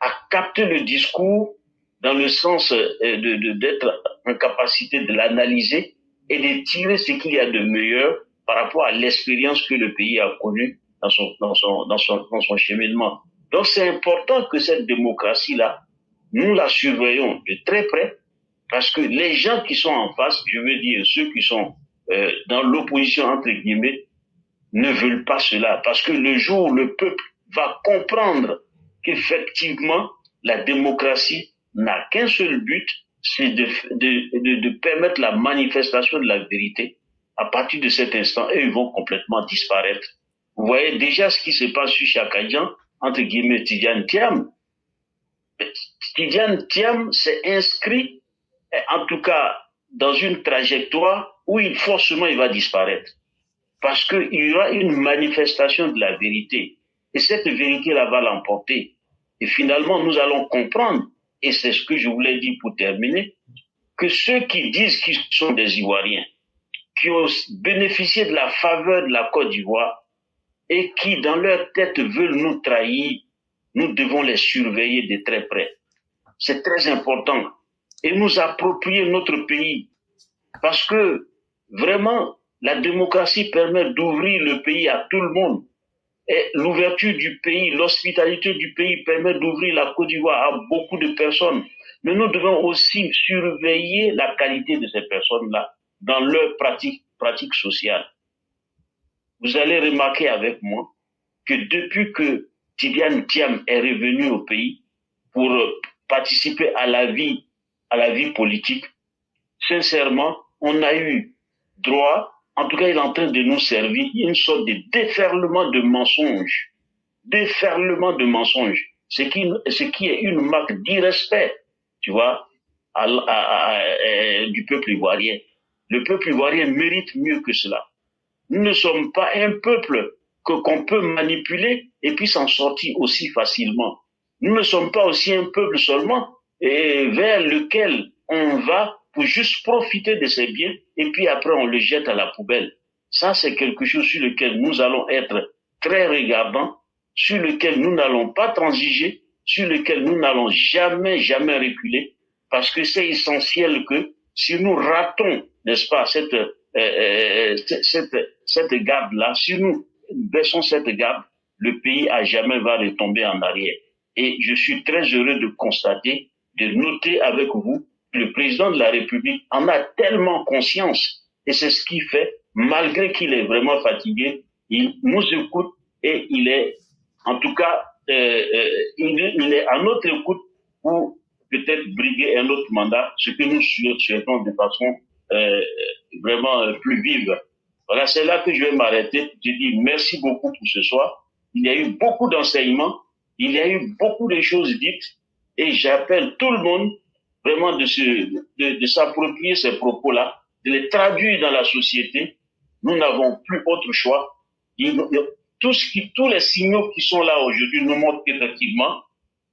à capter le discours dans le sens d'être en capacité de l'analyser et de tirer ce qu'il y a de meilleur par rapport à l'expérience que le pays a connue dans son cheminement. Donc c'est important que cette démocratie-là, nous la surveillons de très près, parce que les gens qui sont en face, je veux dire ceux qui sont dans l'opposition entre guillemets, ne veulent pas cela. Parce que le jour où le peuple va comprendre qu'effectivement la démocratie n'a qu'un seul but, c'est de permettre la manifestation de la vérité, à partir de cet instant, eux, ils vont complètement disparaître. Vous voyez déjà ce qui se passe sur Chakadjan, entre guillemets, Tidiane Thiam. Tidiane Thiam s'est inscrit, en tout cas, dans une trajectoire où forcément il va disparaître. Parce qu'il y aura une manifestation de la vérité. Et cette vérité-là va l'emporter. Et finalement, nous allons comprendre, et c'est ce que je voulais dire pour terminer, que ceux qui disent qu'ils sont des Ivoiriens, qui ont bénéficié de la faveur de la Côte d'Ivoire, et qui, dans leur tête, veulent nous trahir, nous devons les surveiller de très près. C'est très important. Et nous approprier notre pays. Parce que, vraiment, la démocratie permet d'ouvrir le pays à tout le monde. Et l'ouverture du pays, l'hospitalité du pays permet d'ouvrir la Côte d'Ivoire à beaucoup de personnes. Mais nous devons aussi surveiller la qualité de ces personnes-là dans leur pratique sociale. Vous allez remarquer avec moi que depuis que Tidiane Thiam est revenu au pays pour participer à la vie politique, sincèrement, on a eu droit, en tout cas il est en train de nous servir, une sorte de déferlement de mensonges. Déferlement de mensonges. Ce qui est une marque d'irrespect, tu vois, du peuple ivoirien. Le peuple ivoirien mérite mieux que cela. Nous ne sommes pas un peuple qu'on peut manipuler et puis s'en sortir aussi facilement. Nous ne sommes pas aussi un peuple seulement vers lequel on va pour juste profiter de ses biens et puis après on le jette à la poubelle. Ça, c'est quelque chose sur lequel nous allons être très regardants, sur lequel nous n'allons pas transiger, sur lequel nous n'allons jamais reculer, parce que c'est essentiel que si nous ratons, n'est-ce pas, cette garde-là, si nous baissons cette garde, le pays à jamais va retomber en arrière. Et je suis très heureux de constater, de noter avec vous, le président de la République en a tellement conscience. Et c'est ce qui fait, malgré qu'il est vraiment fatigué, il nous écoute et il est, en tout cas, il est à notre écoute pour peut-être briguer un autre mandat, ce que nous souhaitons de façon vraiment plus vive. Voilà, c'est là que je vais m'arrêter. Je dis merci beaucoup pour ce soir. Il y a eu beaucoup d'enseignements, il y a eu beaucoup de choses dites, et j'appelle tout le monde vraiment de s'approprier ces propos-là, de les traduire dans la société. Nous n'avons plus autre choix. tous les signaux qui sont là aujourd'hui nous montrent qu'effectivement,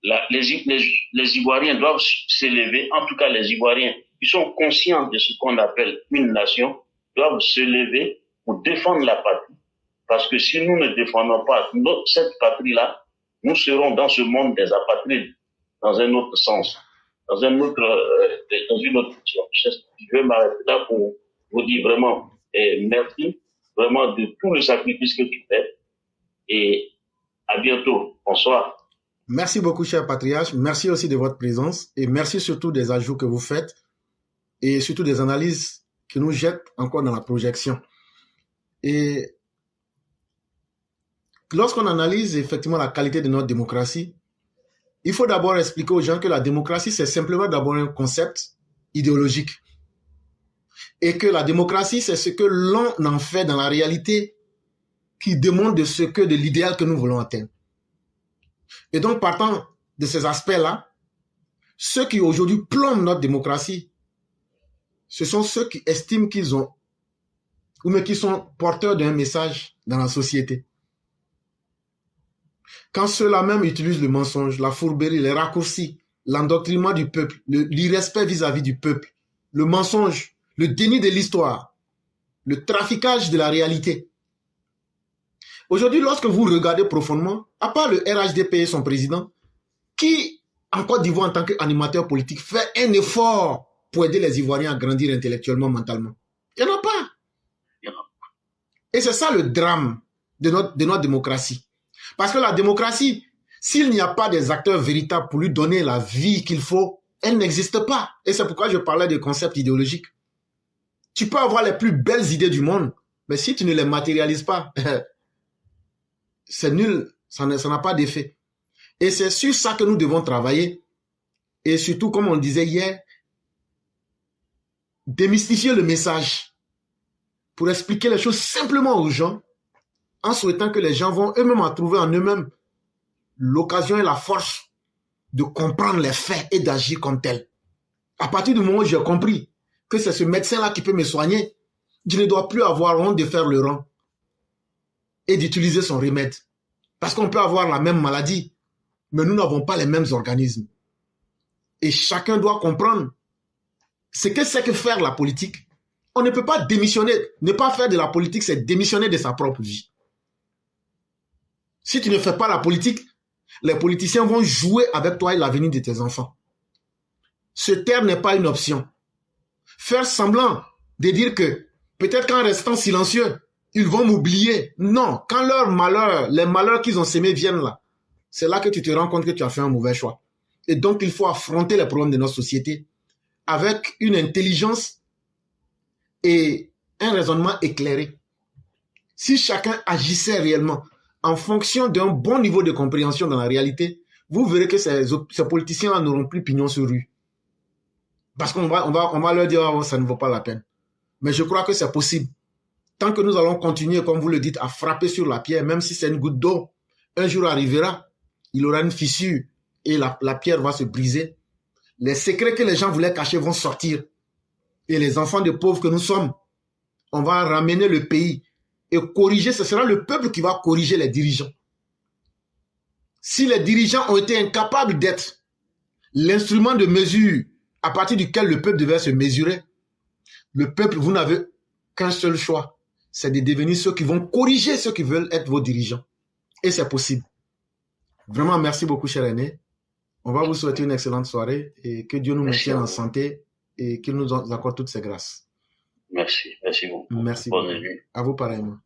les Ivoiriens doivent s'élever, en tout cas les Ivoiriens qui sont conscients de ce qu'on appelle une nation, doivent se lever pour défendre la patrie. Parce que si nous ne défendons pas cette patrie-là, nous serons dans ce monde des apatrides, dans un autre sens, dans une autre direction. Je vais m'arrêter là pour vous dire vraiment merci, vraiment de tout le sacrifice que tu fais. Et à bientôt. Bonsoir. Merci beaucoup, cher patriarche. Merci aussi de votre présence et merci surtout des ajouts que vous faites et surtout des analyses qui nous jettent encore dans la projection. Et lorsqu'on analyse effectivement la qualité de notre démocratie, il faut d'abord expliquer aux gens que la démocratie, c'est simplement d'abord un concept idéologique. Et que la démocratie, c'est ce que l'on en fait dans la réalité qui démontre de l'idéal que nous voulons atteindre. Et donc, partant de ces aspects-là, ceux qui aujourd'hui plombent notre démocratie, ce sont ceux qui estiment qu'ils ont, ou mais qui sont porteurs d'un message dans la société. Quand ceux-là même utilisent le mensonge, la fourberie, les raccourcis, l'endoctrinement du peuple, l'irrespect vis-à-vis du peuple, le mensonge, le déni de l'histoire, le traficage de la réalité. Aujourd'hui, lorsque vous regardez profondément, à part le RHDP et son président, qui, en Côte d'Ivoire, en tant qu'animateur politique, fait un effort pour aider les Ivoiriens à grandir intellectuellement, mentalement? Il n'y en a pas. Et c'est ça le drame de notre démocratie. Parce que la démocratie, s'il n'y a pas des acteurs véritables pour lui donner la vie qu'il faut, elle n'existe pas. Et c'est pourquoi je parlais de concepts idéologiques. Tu peux avoir les plus belles idées du monde, mais si tu ne les matérialises pas, c'est nul, ça n'a pas d'effet. Et c'est sur ça que nous devons travailler. Et surtout, comme on disait hier, démystifier le message pour expliquer les choses simplement aux gens, en souhaitant que les gens vont eux-mêmes trouver en eux-mêmes l'occasion et la force de comprendre les faits et d'agir comme tel. À partir du moment où j'ai compris que c'est ce médecin-là qui peut me soigner, je ne dois plus avoir honte de faire le rang et d'utiliser son remède. Parce qu'on peut avoir la même maladie, mais nous n'avons pas les mêmes organismes. Et chacun doit comprendre ce que c'est que faire la politique. On ne peut pas démissionner. Ne pas faire de la politique, c'est démissionner de sa propre vie. Si tu ne fais pas la politique, les politiciens vont jouer avec toi et l'avenir de tes enfants. Se taire n'est pas une option. Faire semblant de dire que peut-être qu'en restant silencieux, ils vont m'oublier. Non, quand leurs malheurs, les malheurs qu'ils ont sémés viennent là, c'est là que tu te rends compte que tu as fait un mauvais choix. Et donc, il faut affronter les problèmes de notre société avec une intelligence et un raisonnement éclairé. Si chacun agissait réellement en fonction d'un bon niveau de compréhension dans la réalité, vous verrez que ces politiciens n'auront plus pignon sur rue. Parce qu'on va leur dire, oh, ça ne vaut pas la peine. Mais je crois que c'est possible. Tant que nous allons continuer, comme vous le dites, à frapper sur la pierre, même si c'est une goutte d'eau, un jour arrivera, il aura une fissure et la pierre va se briser. Les secrets que les gens voulaient cacher vont sortir. Et les enfants de pauvres que nous sommes, on va ramener le pays et corriger. Ce sera le peuple qui va corriger les dirigeants. Si les dirigeants ont été incapables d'être l'instrument de mesure à partir duquel le peuple devait se mesurer, le peuple, vous n'avez qu'un seul choix, c'est de devenir ceux qui vont corriger ceux qui veulent être vos dirigeants. Et c'est possible. Vraiment, merci beaucoup, cher aîné. On va vous souhaiter une excellente soirée et que Dieu nous maintienne en santé et qu'il nous accorde toutes ses grâces. Merci beaucoup. Merci beaucoup. Bonne nuit. À vous pareillement.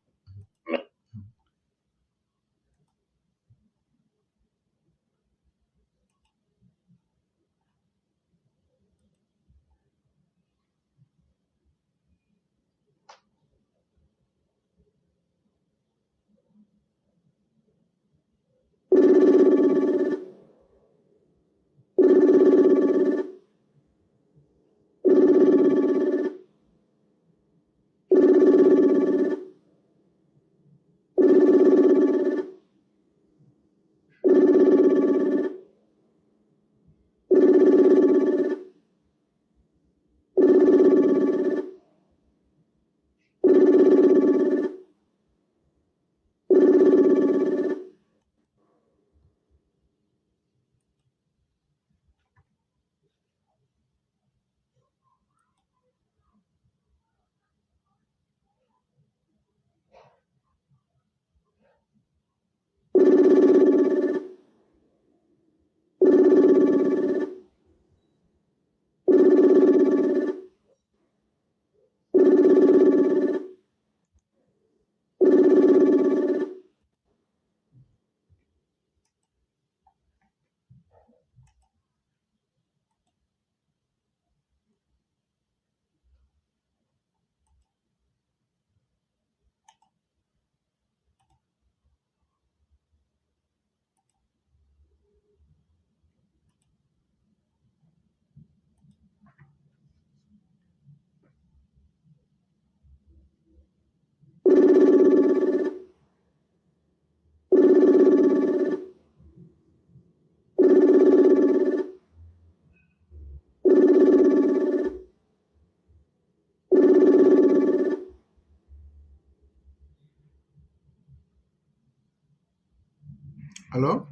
Alors?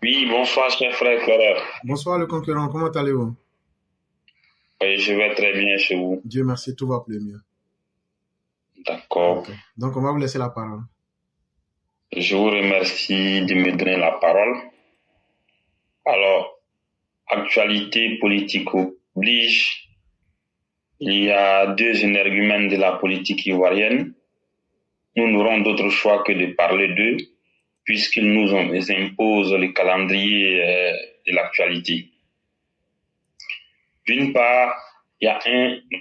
Oui, bonsoir, cher frère Clara. Bonsoir, le concurrent. Comment allez-vous? Oui, je vais très bien chez vous. Dieu merci, tout va plus mieux. D'accord. Ok. Donc, on va vous laisser la parole. Je vous remercie de me donner la parole. Alors, actualité politique oblige. Il y a deux énergumènes de la politique ivoirienne. Nous n'aurons d'autre choix que de parler d'eux, puisqu'ils nous imposent le calendrier de l'actualité. D'une part, il y a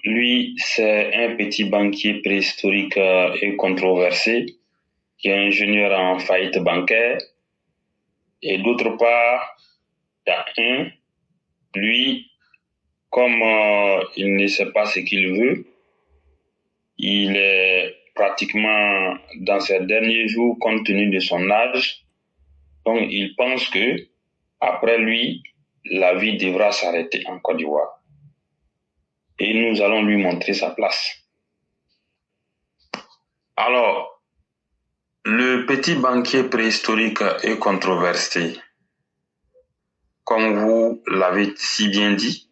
lui, c'est un petit banquier préhistorique et controversé, qui est ingénieur en faillite bancaire. Et d'autre part, il y a lui, comme il ne sait pas ce qu'il veut, il est pratiquement dans ses derniers jours compte tenu de son âge. Donc, il pense que après lui, la vie devra s'arrêter en Côte d'Ivoire. Et nous allons lui montrer sa place. Alors, le petit banquier préhistorique est controversé. Comme vous l'avez si bien dit,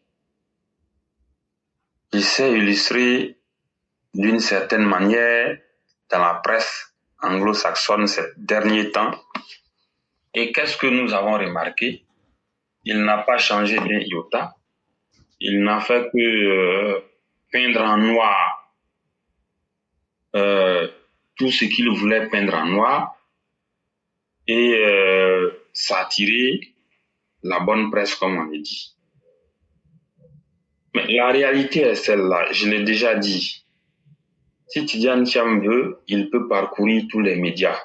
il s'est illustré d'une certaine manière dans la presse anglo-saxonne ces derniers temps. Et qu'est-ce que nous avons remarqué? Il n'a pas changé d'un iota. Il n'a fait que peindre en noir tout ce qu'il voulait peindre en noir et s'attirer la bonne presse, comme on le dit. Mais la réalité est celle-là, je l'ai déjà dit. Si Tidjane Thiam veut, il peut parcourir tous les médias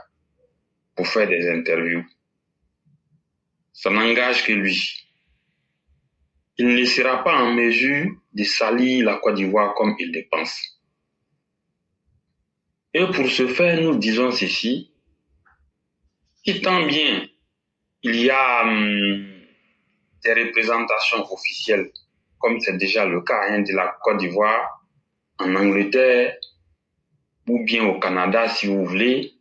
pour faire des interviews. Ça n'engage que lui. Il ne sera pas en mesure de salir la Côte d'Ivoire comme il le pense. Et pour ce faire, nous disons ceci. Si tant bien il y a des représentations officielles, comme c'est déjà le cas de la Côte d'Ivoire, en Angleterre, ou bien au Canada si vous voulez,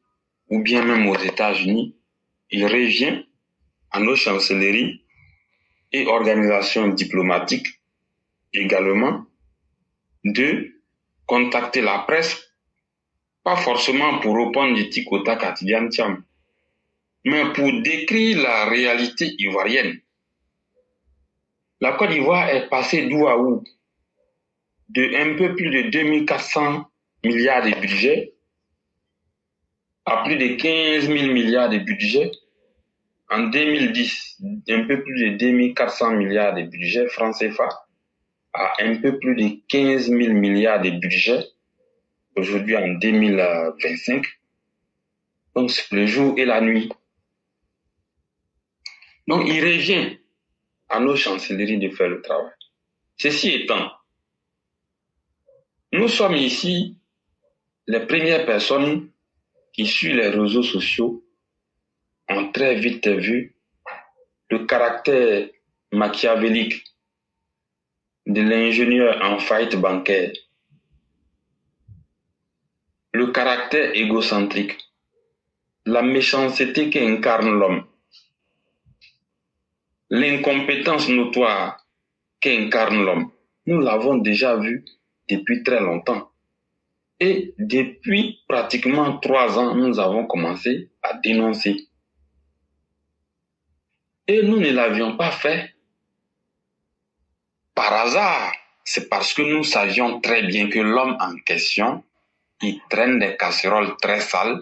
ou bien même aux États-Unis, il revient à nos chancelleries et organisations diplomatiques également de contacter la presse, pas forcément pour répondre du tic au tac à Tidjane Thiam, mais pour décrire la réalité ivoirienne. La Côte d'Ivoire est passée d'où à où? De un peu plus de 2400 milliards de budget à plus de 15 000 milliards de budget. En 2010, un peu plus de 2400 milliards de budget francs CFA à un peu plus de 15 000 milliards de budget aujourd'hui en 2025. Donc, c'est le jour et la nuit. Donc, il revient à nos chancelleries de faire le travail. Ceci étant, nous sommes ici les premières personnes qui, sur les réseaux sociaux, ont très vite vu le caractère machiavélique de l'ingénieur en faillite bancaire, le caractère égocentrique, la méchanceté qu'incarne l'homme, l'incompétence notoire qu'incarne l'homme. Nous l'avons déjà vu depuis très longtemps. Et depuis pratiquement 3 ans, nous avons commencé à dénoncer. Et nous ne l'avions pas fait par hasard. C'est parce que nous savions très bien que l'homme en question, il traîne des casseroles très sales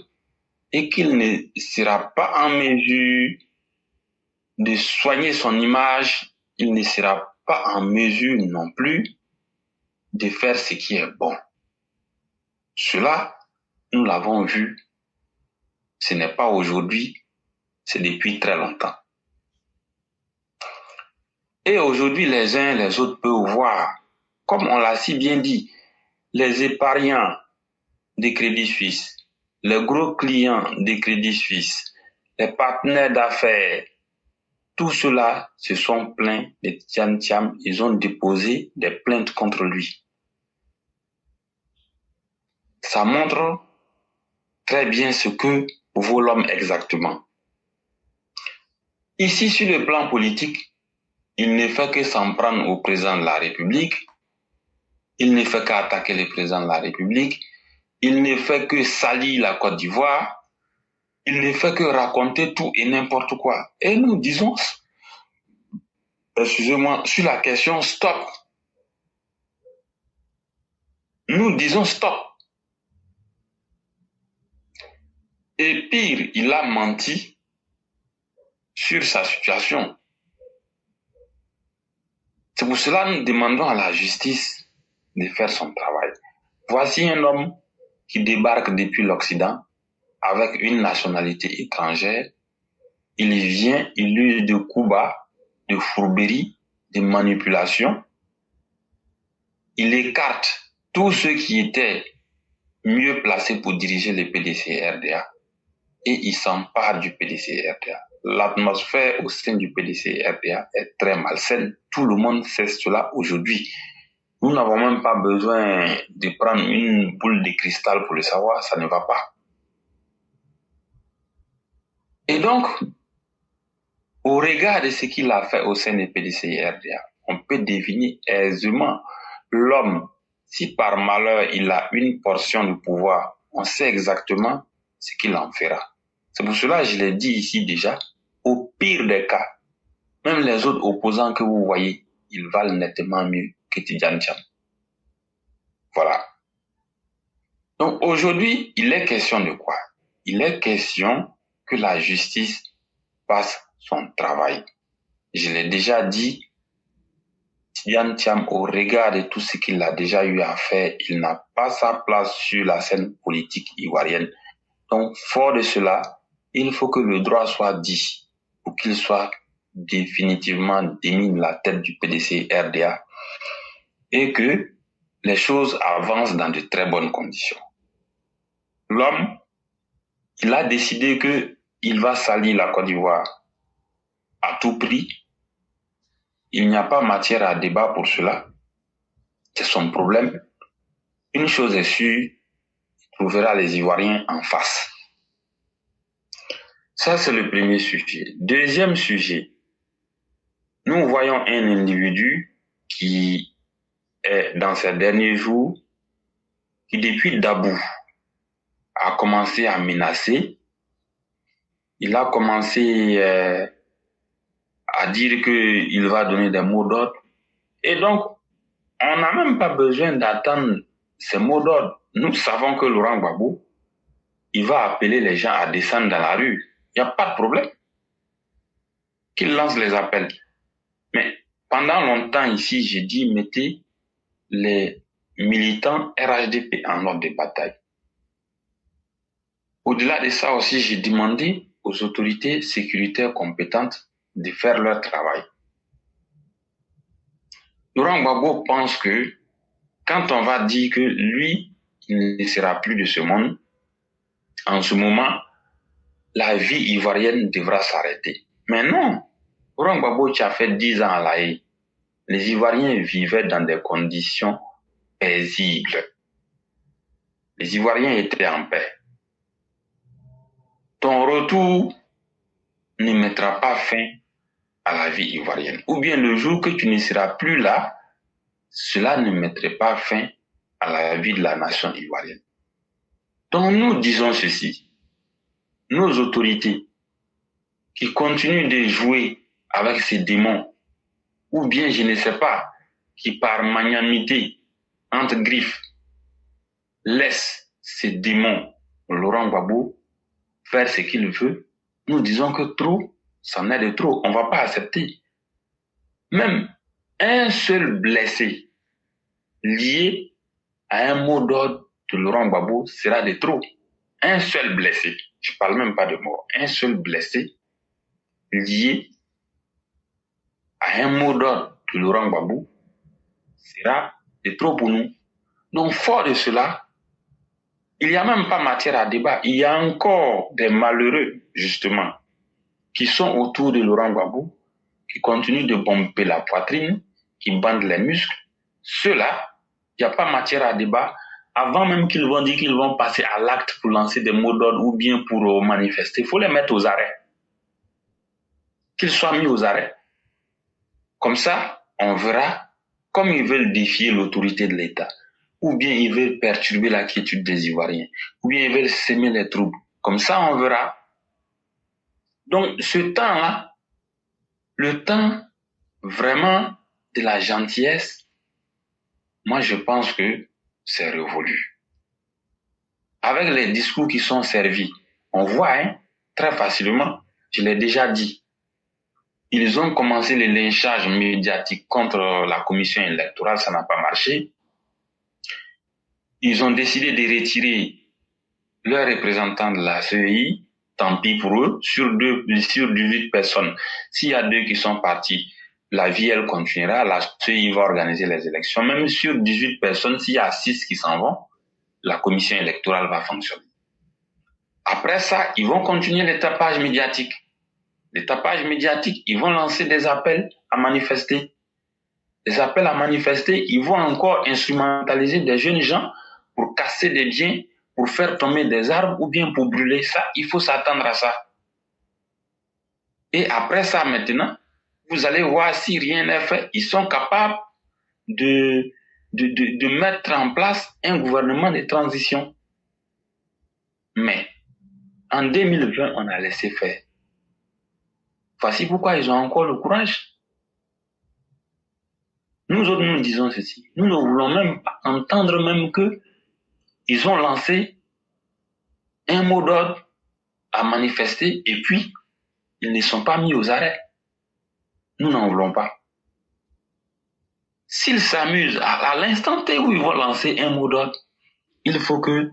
et qu'il ne sera pas en mesure de soigner son image. Il ne sera pas en mesure non plus de faire ce qui est bon. Cela, nous l'avons vu. Ce n'est pas aujourd'hui, c'est depuis très longtemps. Et aujourd'hui, les uns et les autres peuvent voir, comme on l'a si bien dit, les épargnants des Crédit Suisse, les gros clients des Crédit Suisse, les partenaires d'affaires, tout cela se sont plaints de Tidjane Thiam. Ils ont déposé des plaintes contre lui. Ça montre très bien ce que vaut l'homme exactement. Ici, sur le plan politique, il ne fait que s'en prendre au président de la République, il ne fait qu'attaquer le président de la République, il ne fait que salir la Côte d'Ivoire, il ne fait que raconter tout et n'importe quoi. Et nous disons, excusez-moi, sur la question stop. Nous disons stop. Et pire, il a menti sur sa situation. C'est pour cela que nous demandons à la justice de faire son travail. Voici un homme qui débarque depuis l'Occident avec une nationalité étrangère. Il vient, il use de coups bas, de fourberie, de manipulation. Il écarte tous ceux qui étaient mieux placés pour diriger le PDC-RDA et il s'empare du PDC-RDA. L'atmosphère au sein du PDC-RDA est très malsaine. Tout le monde sait cela aujourd'hui. Nous n'avons même pas besoin de prendre une boule de cristal pour le savoir, ça ne va pas. Et donc, au regard de ce qu'il a fait au sein du PDC-RDA, on peut deviner aisément l'homme, si par malheur il a une portion de pouvoir, on sait exactement ce qu'il en fera. C'est pour cela que je l'ai dit ici déjà, au pire des cas, même les autres opposants que vous voyez, ils valent nettement mieux que Tidjane Thiam. Voilà. Donc aujourd'hui, il est question de quoi? Il est question que la justice fasse son travail. Je l'ai déjà dit, Tidjane Thiam, au regard de tout ce qu'il a déjà eu à faire, il n'a pas sa place sur la scène politique ivoirienne. Donc, fort de cela, il faut que le droit soit dit pour qu'il soit définitivement démis de la tête du PDC-RDA et que les choses avancent dans de très bonnes conditions. L'homme, il a décidé qu'il va salir la Côte d'Ivoire à tout prix. Il n'y a pas matière à débat pour cela. C'est son problème. Une chose est sûre, il trouvera les Ivoiriens en face. Ça, c'est le premier sujet. Deuxième sujet, nous voyons un individu qui est dans ces derniers jours, qui depuis Dabou a commencé à menacer. Il a commencé à dire qu'il va donner des mots d'ordre. Et donc, on n'a même pas besoin d'attendre ces mots d'ordre. Nous savons que Laurent Gbagbo, il va appeler les gens à descendre dans la rue. Il n'y a pas de problème. Qu'il lance les appels. Mais pendant longtemps ici, j'ai dit, mettez les militants RHDP en ordre de bataille. Au-delà de ça aussi, j'ai demandé aux autorités sécuritaires compétentes de faire leur travail. Laurent Gbagbo pense que quand on va dire que lui, il ne sera plus de ce monde, en ce moment, la vie ivoirienne devra s'arrêter. Mais non, Laurent Gbagbo qui a fait 10 ans à La Haye, les Ivoiriens vivaient dans des conditions paisibles. Les Ivoiriens étaient en paix. Ton retour ne mettra pas fin à la vie ivoirienne. Ou bien le jour que tu ne seras plus là, cela ne mettrait pas fin à la vie de la nation ivoirienne. Donc nous disons ceci. Nos autorités qui continuent de jouer avec ces démons, ou bien je ne sais pas, qui par magnanimité, entre griffes, laissent ces démons, Laurent Gbagbo, faire ce qu'il veut, nous disons que trop, c'en est de trop. On ne va pas accepter. Même un seul blessé lié à un mot d'ordre de Laurent Gbagbo sera de trop. Un seul blessé, je ne parle même pas de mort, un seul blessé lié à un mot d'ordre de Laurent Gbagbo sera de trop pour nous. Donc, fort de cela, il n'y a même pas matière à débat. Il y a encore des malheureux, justement, qui sont autour de Laurent Gbagbo, qui continuent de bomber la poitrine, qui bandent les muscles. Ceux-là, il n'y a pas matière à débat. Avant même qu'ils vont dire qu'ils vont passer à l'acte pour lancer des mots d'ordre ou bien pour manifester, il faut les mettre aux arrêts. qu'ils soient mis aux arrêts. Comme ça, on verra comme ils veulent défier l'autorité de l'État, ou bien ils veulent perturber la quiétude des Ivoiriens, ou bien ils veulent semer les troubles. Comme ça, on verra. Donc, ce temps-là, le temps vraiment de la gentillesse, moi, je pense que c'est révolu. Avec les discours qui sont servis, on voit très facilement, je l'ai déjà dit, ils ont commencé le lynchage médiatique contre la commission électorale, ça n'a pas marché. Ils ont décidé de retirer leurs représentants de la CEI, tant pis pour eux, sur 18 personnes. S'il y a 2 qui sont partis, la vie, elle continuera, la CEI va organiser les élections. Même sur 18 personnes, s'il y a 6 qui s'en vont, la commission électorale va fonctionner. Après ça, ils vont continuer le tapage médiatique. Les tapages médiatiques, ils vont lancer des appels à manifester. Les appels à manifester, ils vont encore instrumentaliser des jeunes gens pour casser des biens, pour faire tomber des arbres ou bien pour brûler. Ça, il faut s'attendre à ça. Et après ça, maintenant, vous allez voir si rien n'est fait, ils sont capables de mettre en place un gouvernement de transition. Mais en 2020, on a laissé faire. Voici pourquoi ils ont encore le courage. Nous autres, nous disons ceci. Nous ne voulons même pas entendre même que ils ont lancé un mot d'ordre à manifester et puis ils ne sont pas mis aux arrêts. Nous n'en voulons pas. S'ils s'amusent à l'instant T où ils vont lancer un mot d'ordre, il faut que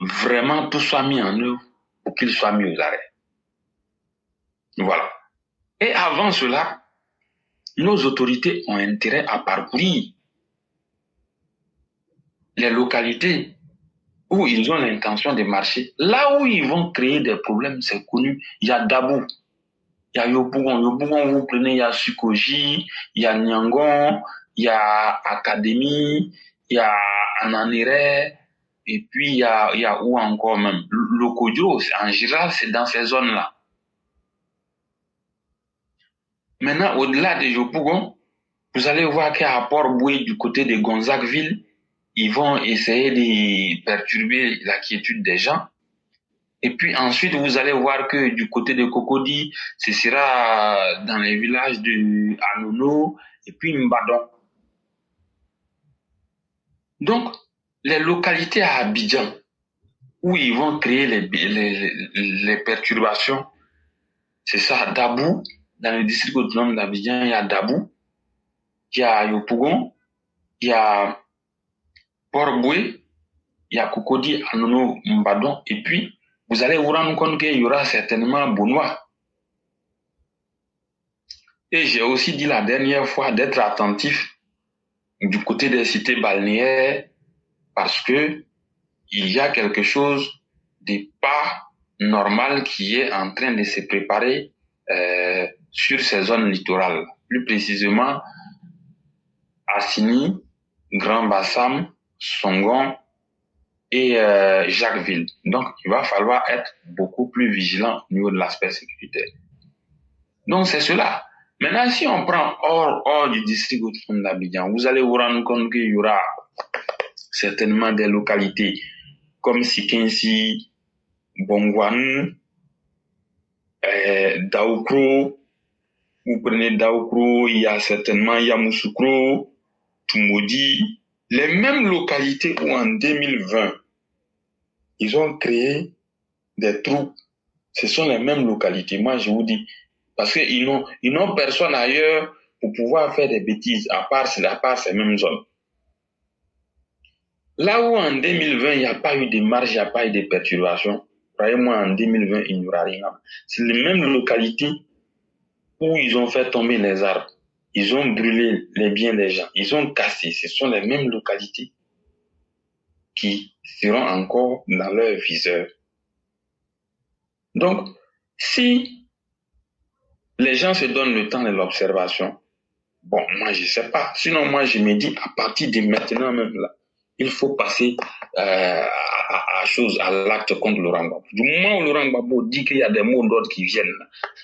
vraiment tout soit mis en œuvre pour qu'ils soient mis aux arrêts. Voilà. Et avant cela, nos autorités ont intérêt à parcourir les localités où ils ont l'intention de marcher. Là où ils vont créer des problèmes, c'est connu. Il y a Dabou, il y a Yopougon. Yopougon, vous prenez, il y a Sukoji, il y a Nyangon, il y a Académie, il y a Ananere, et puis il y a où encore même Lokodjo, en général, c'est dans ces zones-là. Maintenant, au-delà de Yopougon, vous allez voir qu'à Port-Boué, du côté de Gonzagueville, ils vont essayer de perturber la quiétude des gens. Et puis ensuite, vous allez voir que du côté de Cocody, ce sera dans les villages de Anono et puis Mbadon. Donc, les localités à Abidjan, où ils vont créer les perturbations, c'est ça, Dabou, dans le district autonome d'Abidjan, il y a Dabou, il y a Yopougon, il y a Port-Boué, il y a Cocody, Anono, Mbadon, et puis vous allez vous rendre compte qu'il y aura certainement Bounois. Et j'ai aussi dit la dernière fois d'être attentif du côté des cités balnéaires parce que il y a quelque chose de pas normal qui est en train de se préparer sur ces zones littorales. Plus précisément, Assini, Grand Bassam, Songon et Jacquesville. Donc, il va falloir être beaucoup plus vigilant au niveau de l'aspect sécuritaire. Donc, c'est cela. Maintenant, si on prend hors du district autonome d'Abidjan, vous allez vous rendre compte qu'il y aura certainement des localités comme Sikensi, Bongwan, Daoukro. Vous prenez Daoukro, il y a certainement Yamoussoukro, Tumodi. Les mêmes localités où en 2020, ils ont créé des troupes. Ce sont les mêmes localités. Moi, je vous dis, parce qu'ils n'ont personne ailleurs pour pouvoir faire des bêtises, à part ces mêmes zones. Là où en 2020, il n'y a pas eu de marge, il n'y a pas eu de perturbation, croyez-moi, en 2020, il n'y aura rien. C'est les mêmes localités où ils ont fait tomber les arbres. Ils ont brûlé les biens des gens. Ils ont cassé. Ce sont les mêmes localités qui seront encore dans leur viseur. Donc, si les gens se donnent le temps de l'observation, bon, moi, je ne sais pas. Sinon, moi, je me dis, à partir de maintenant même, là, il faut passer à l'acte contre Laurent Gbagbo. Du moment où Laurent Gbagbo dit qu'il y a des mots d'ordre qui viennent,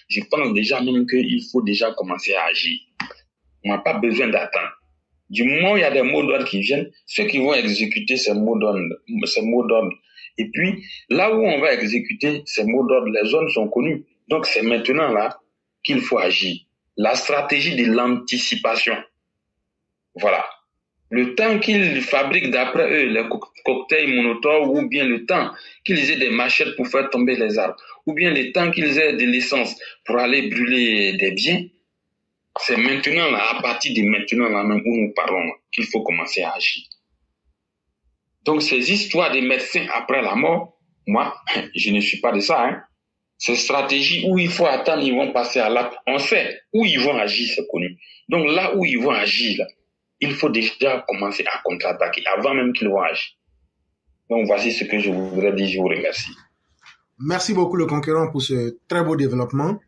je pense déjà même qu'il faut déjà commencer à agir. On n'a pas besoin d'attendre. Du moment où il y a des mots d'ordre qui viennent, ceux qui vont exécuter ces mots d'ordre. Et puis, là où on va exécuter ces mots d'ordre, les zones sont connues. Donc, c'est maintenant là qu'il faut agir. La stratégie de l'anticipation. Voilà. Le temps qu'ils fabriquent d'après eux les cocktails Molotov, ou bien le temps qu'ils aient des machettes pour faire tomber les arbres, ou bien le temps qu'ils aient de l'essence pour aller brûler des biens, c'est maintenant là, à partir de maintenant là même où nous parlons, qu'il faut commencer à agir. Donc ces histoires des médecins après la mort, moi, je ne suis pas de ça. Hein. Ces stratégies où il faut attendre, ils vont passer à l'acte. On sait où ils vont agir, c'est connu. Donc là où ils vont agir, là, il faut déjà commencer à contre-attaquer avant même qu'ils vont agir. Donc voici ce que je voudrais dire. Je vous remercie. Merci beaucoup le conquérant pour ce très beau développement.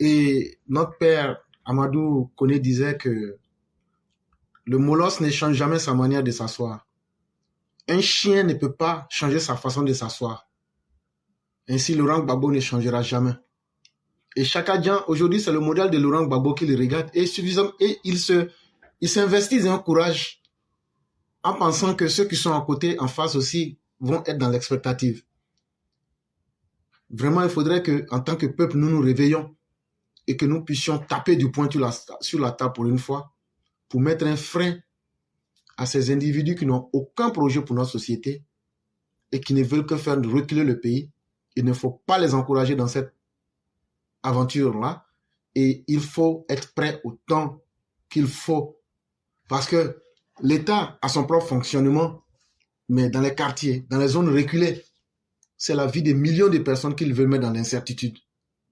Et notre père Amadou Koné disait que le molosse ne change jamais sa manière de s'asseoir. Un chien ne peut pas changer sa façon de s'asseoir. Ainsi, Laurent Gbagbo ne changera jamais. Et Chaka Dian, aujourd'hui, c'est le modèle de Laurent Gbagbo qui le regarde et il s'investit en courage en pensant que ceux qui sont à côté, en face aussi, vont être dans l'expectative. Vraiment, il faudrait qu'en tant que peuple, nous nous réveillons et que nous puissions taper du poing sur la table pour une fois, pour mettre un frein à ces individus qui n'ont aucun projet pour notre société et qui ne veulent que faire reculer le pays. Il ne faut pas les encourager dans cette aventure-là et il faut être prêt au temps qu'il faut. Parce que l'État a son propre fonctionnement, mais dans les quartiers, dans les zones reculées, c'est la vie des millions de personnes qu'ils veulent mettre dans l'incertitude.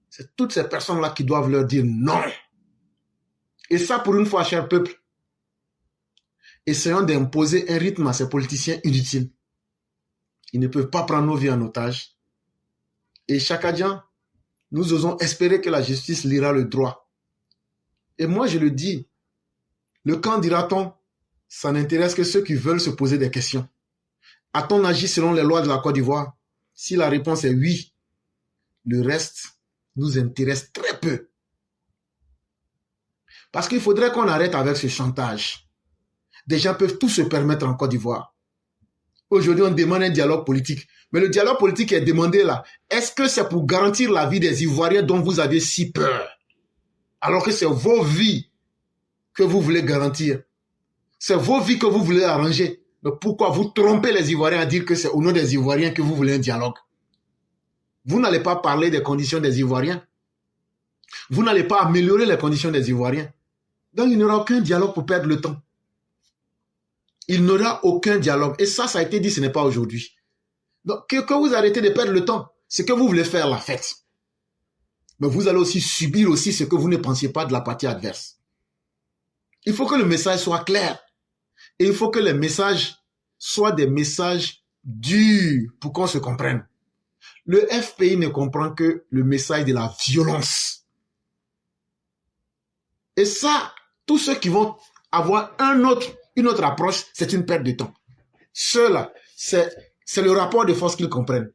C'est toutes ces personnes-là qui doivent leur dire non. Et ça, pour une fois, cher peuple, essayons d'imposer un rythme à ces politiciens inutiles. Ils ne peuvent pas prendre nos vies en otage. Et Chaka Dian, nous osons espérer que la justice lira le droit. Et moi, je le dis, le camp dira-t-on, ça n'intéresse que ceux qui veulent se poser des questions. A-t-on agi selon les lois de la Côte d'Ivoire? Si la réponse est oui, le reste nous intéresse très peu. Parce qu'il faudrait qu'on arrête avec ce chantage. Des gens peuvent tout se permettre en Côte d'Ivoire. Aujourd'hui, on demande un dialogue politique. Mais le dialogue politique est demandé là. Est-ce que c'est pour garantir la vie des Ivoiriens dont vous avez si peur? Alors que c'est vos vies que vous voulez garantir. C'est vos vies que vous voulez arranger. Mais pourquoi vous trompez les Ivoiriens à dire que c'est au nom des Ivoiriens que vous voulez un dialogue? Vous n'allez pas parler des conditions des Ivoiriens. Vous n'allez pas améliorer les conditions des Ivoiriens. Donc il n'y aura aucun dialogue pour perdre le temps. Il n'y aura aucun dialogue. Et ça a été dit, ce n'est pas aujourd'hui. Donc que vous arrêtez de perdre le temps. C'est que vous voulez faire la fête. Mais vous allez aussi subir aussi ce que vous ne pensiez pas de la partie adverse. Il faut que le message soit clair. Et il faut que les messages soient des messages durs pour qu'on se comprenne. Le FPI ne comprend que le message de la violence. Et ça, tous ceux qui vont avoir une autre approche, c'est une perte de temps. Ceux-là, c'est le rapport de force qu'ils comprennent.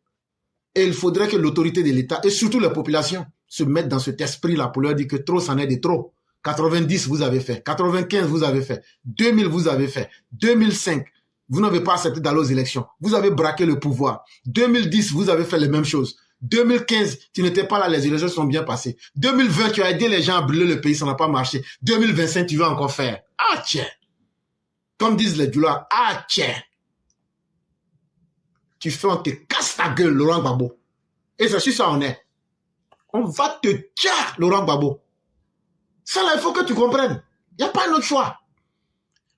Et il faudrait que l'autorité de l'État et surtout la population se mettent dans cet esprit-là pour leur dire que trop, c'en est de trop. 90, vous avez fait. 95, vous avez fait. 2000, vous avez fait. 2005, vous n'avez pas accepté d'aller aux élections. Vous avez braqué le pouvoir. 2010, vous avez fait les mêmes choses. 2015, tu n'étais pas là, les élections sont bien passées. 2020, tu as aidé les gens à brûler le pays, ça n'a pas marché. 2025, tu vas encore faire. Ah tiens. Comme disent les douleurs, ah tiens. Tu fais, on te casse ta gueule, Laurent Gbagbo. Et c'est sur ça on est. On va te tirer, Laurent Gbagbo. Ça là, il faut que tu comprennes. Il n'y a pas un autre choix.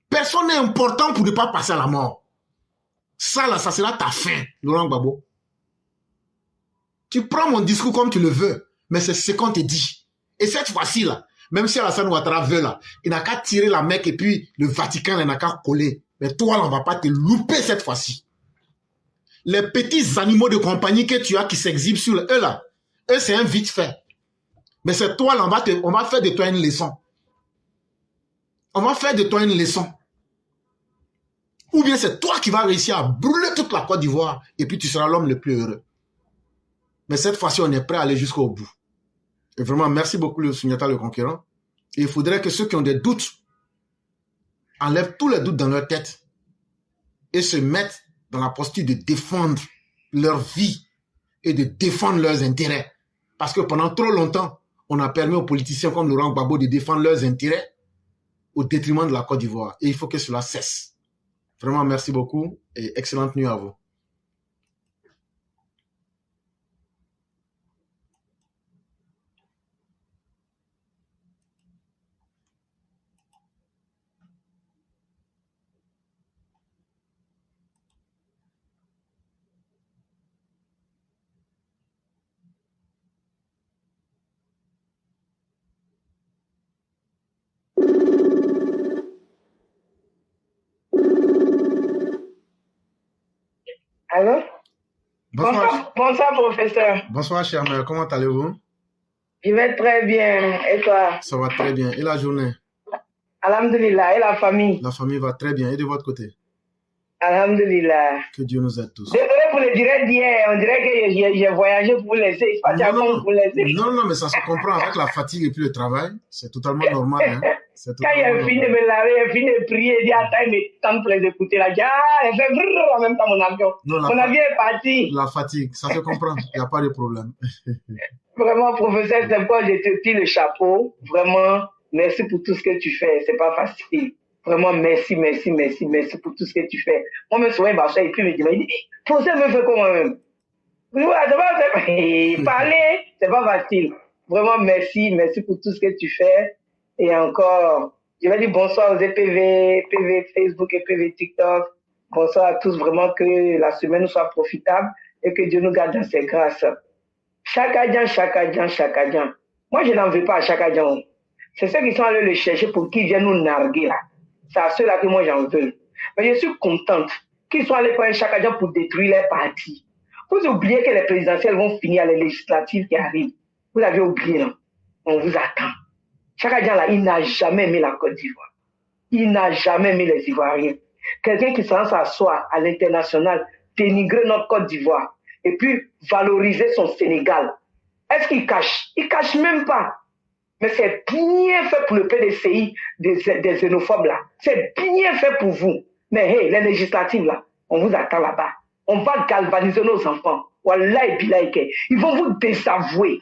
Personne n'est important pour ne pas passer à la mort. Ça là, ça sera ta fin, Laurent Gbagbo. Tu prends mon discours comme tu le veux, mais c'est ce qu'on te dit. Et cette fois-ci là, même si Alassane Ouattara veut là, il n'a qu'à tirer la Mecque et puis le Vatican, il n'a qu'à coller. Mais toi là, on ne va pas te louper cette fois-ci. Les petits animaux de compagnie que tu as qui s'exhibent sur eux là, eux c'est un vite fait. Mais c'est toi là, on va faire de toi une leçon. On va faire de toi une leçon. ou bien c'est toi qui vas réussir à brûler toute la Côte d'Ivoire et puis tu seras l'homme le plus heureux. Mais cette fois-ci, on est prêt à aller jusqu'au bout. Et vraiment, merci beaucoup, le Sundiata le Conquérant. Et il faudrait que ceux qui ont des doutes enlèvent tous les doutes dans leur tête et se mettent dans la posture de défendre leur vie et de défendre leurs intérêts. Parce que pendant trop longtemps, on a permis aux politiciens comme Laurent Gbagbo de défendre leurs intérêts au détriment de la Côte d'Ivoire. Et il faut que cela cesse. Vraiment, merci beaucoup et excellente nuit à vous. Allô? Bonsoir. Bonsoir, professeur. Bonsoir, chère mère. Comment allez-vous? Je vais très bien. Et toi? Ça va très bien. Et la journée? Alhamdulillah. Et la famille? La famille va très bien. Et de votre côté? Alhamdulillah. Que Dieu nous aide tous. Désolé pour le direct d'hier. On dirait que j'ai voyagé pour vous laisser. Non, mais ça se comprend avec la fatigue et puis le travail. C'est totalement normal. Hein? Quand il a fini de me laver, il a fini de prier, il dit attends, il me tente pour les écouter. Là, il fait brrr en même temps mon avion. Non, mon avion est parti. La fatigue, ça se comprend. Il n'y a pas de problème. Vraiment, professeur, c'est pourquoi je te tire le chapeau. Vraiment, merci pour tout ce que tu fais. C'est pas facile. Vraiment, merci pour tout ce que tu fais. Moi, me souviens, Bachar, et puis il me dit, professeur me fait comment même? Parler, c'est pas facile. Vraiment, merci pour tout ce que tu fais. Et encore, je vais dire bonsoir aux EPV, PV Facebook et PV TikTok. Bonsoir à tous, vraiment que la semaine nous soit profitable et que Dieu nous garde dans ses grâces. Chakadjan. Moi, je n'en veux pas à Chakadjan. C'est ceux qui sont allés le chercher pour qu'ils viennent nous narguer là. C'est à ceux-là que moi j'en veux. Mais je suis contente qu'ils soient allés prendre Chakadjan pour détruire les partis. Vous oubliez que les présidentielles vont finir à les législatives qui arrivent. Vous l'avez oublié, non? On vous attend. Chakadjan là, il n'a jamais aimé la Côte d'Ivoire. Il n'a jamais aimé les Ivoiriens. Quelqu'un qui s'en s'asseoir à l'international, dénigrer notre Côte d'Ivoire et puis valoriser son Sénégal. Est-ce qu'il cache? Il cache même pas. Mais c'est bien fait pour le PDCI des xénophobes là. C'est bien fait pour vous. Mais hey, les législatives là, on vous attend là-bas. On va galvaniser nos enfants. Wallahi bilaïke. Ils vont vous désavouer.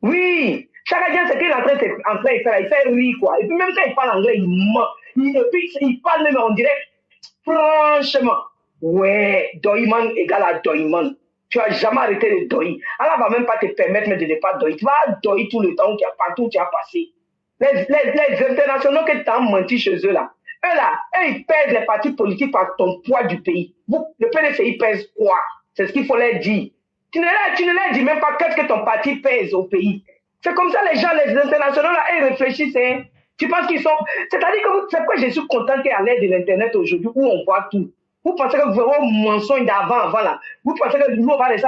Oui. Chakadjan, c'est qu'il est en train de faire. Il fait oui, quoi. Et puis même quand il parle anglais, il ment. Et puis il parle même en direct. Franchement. Ouais, Doiman égale à Doiman. Tu n'as jamais arrêté de doyer. Allah ne va même pas te permettre de ne pas doyer. Tu vas doyer tout le temps partout où tu as passé. Les internationaux que tu as menti chez eux là, eux ils pèsent les partis politiques par ton poids du pays. Le PDCI pèse quoi? C'est ce qu'il faut leur dire. Tu ne leur dis même pas qu'est-ce que ton parti pèse au pays. C'est comme ça les gens, les internationaux là, ils réfléchissent. Hein. Tu penses qu'ils sont... C'est-à-dire que c'est pourquoi je suis content qu'à l'aide de l'Internet aujourd'hui où on voit tout. Vous pensez que vous verrez un mensonge d'avant là. Vous pensez que nous on va laisser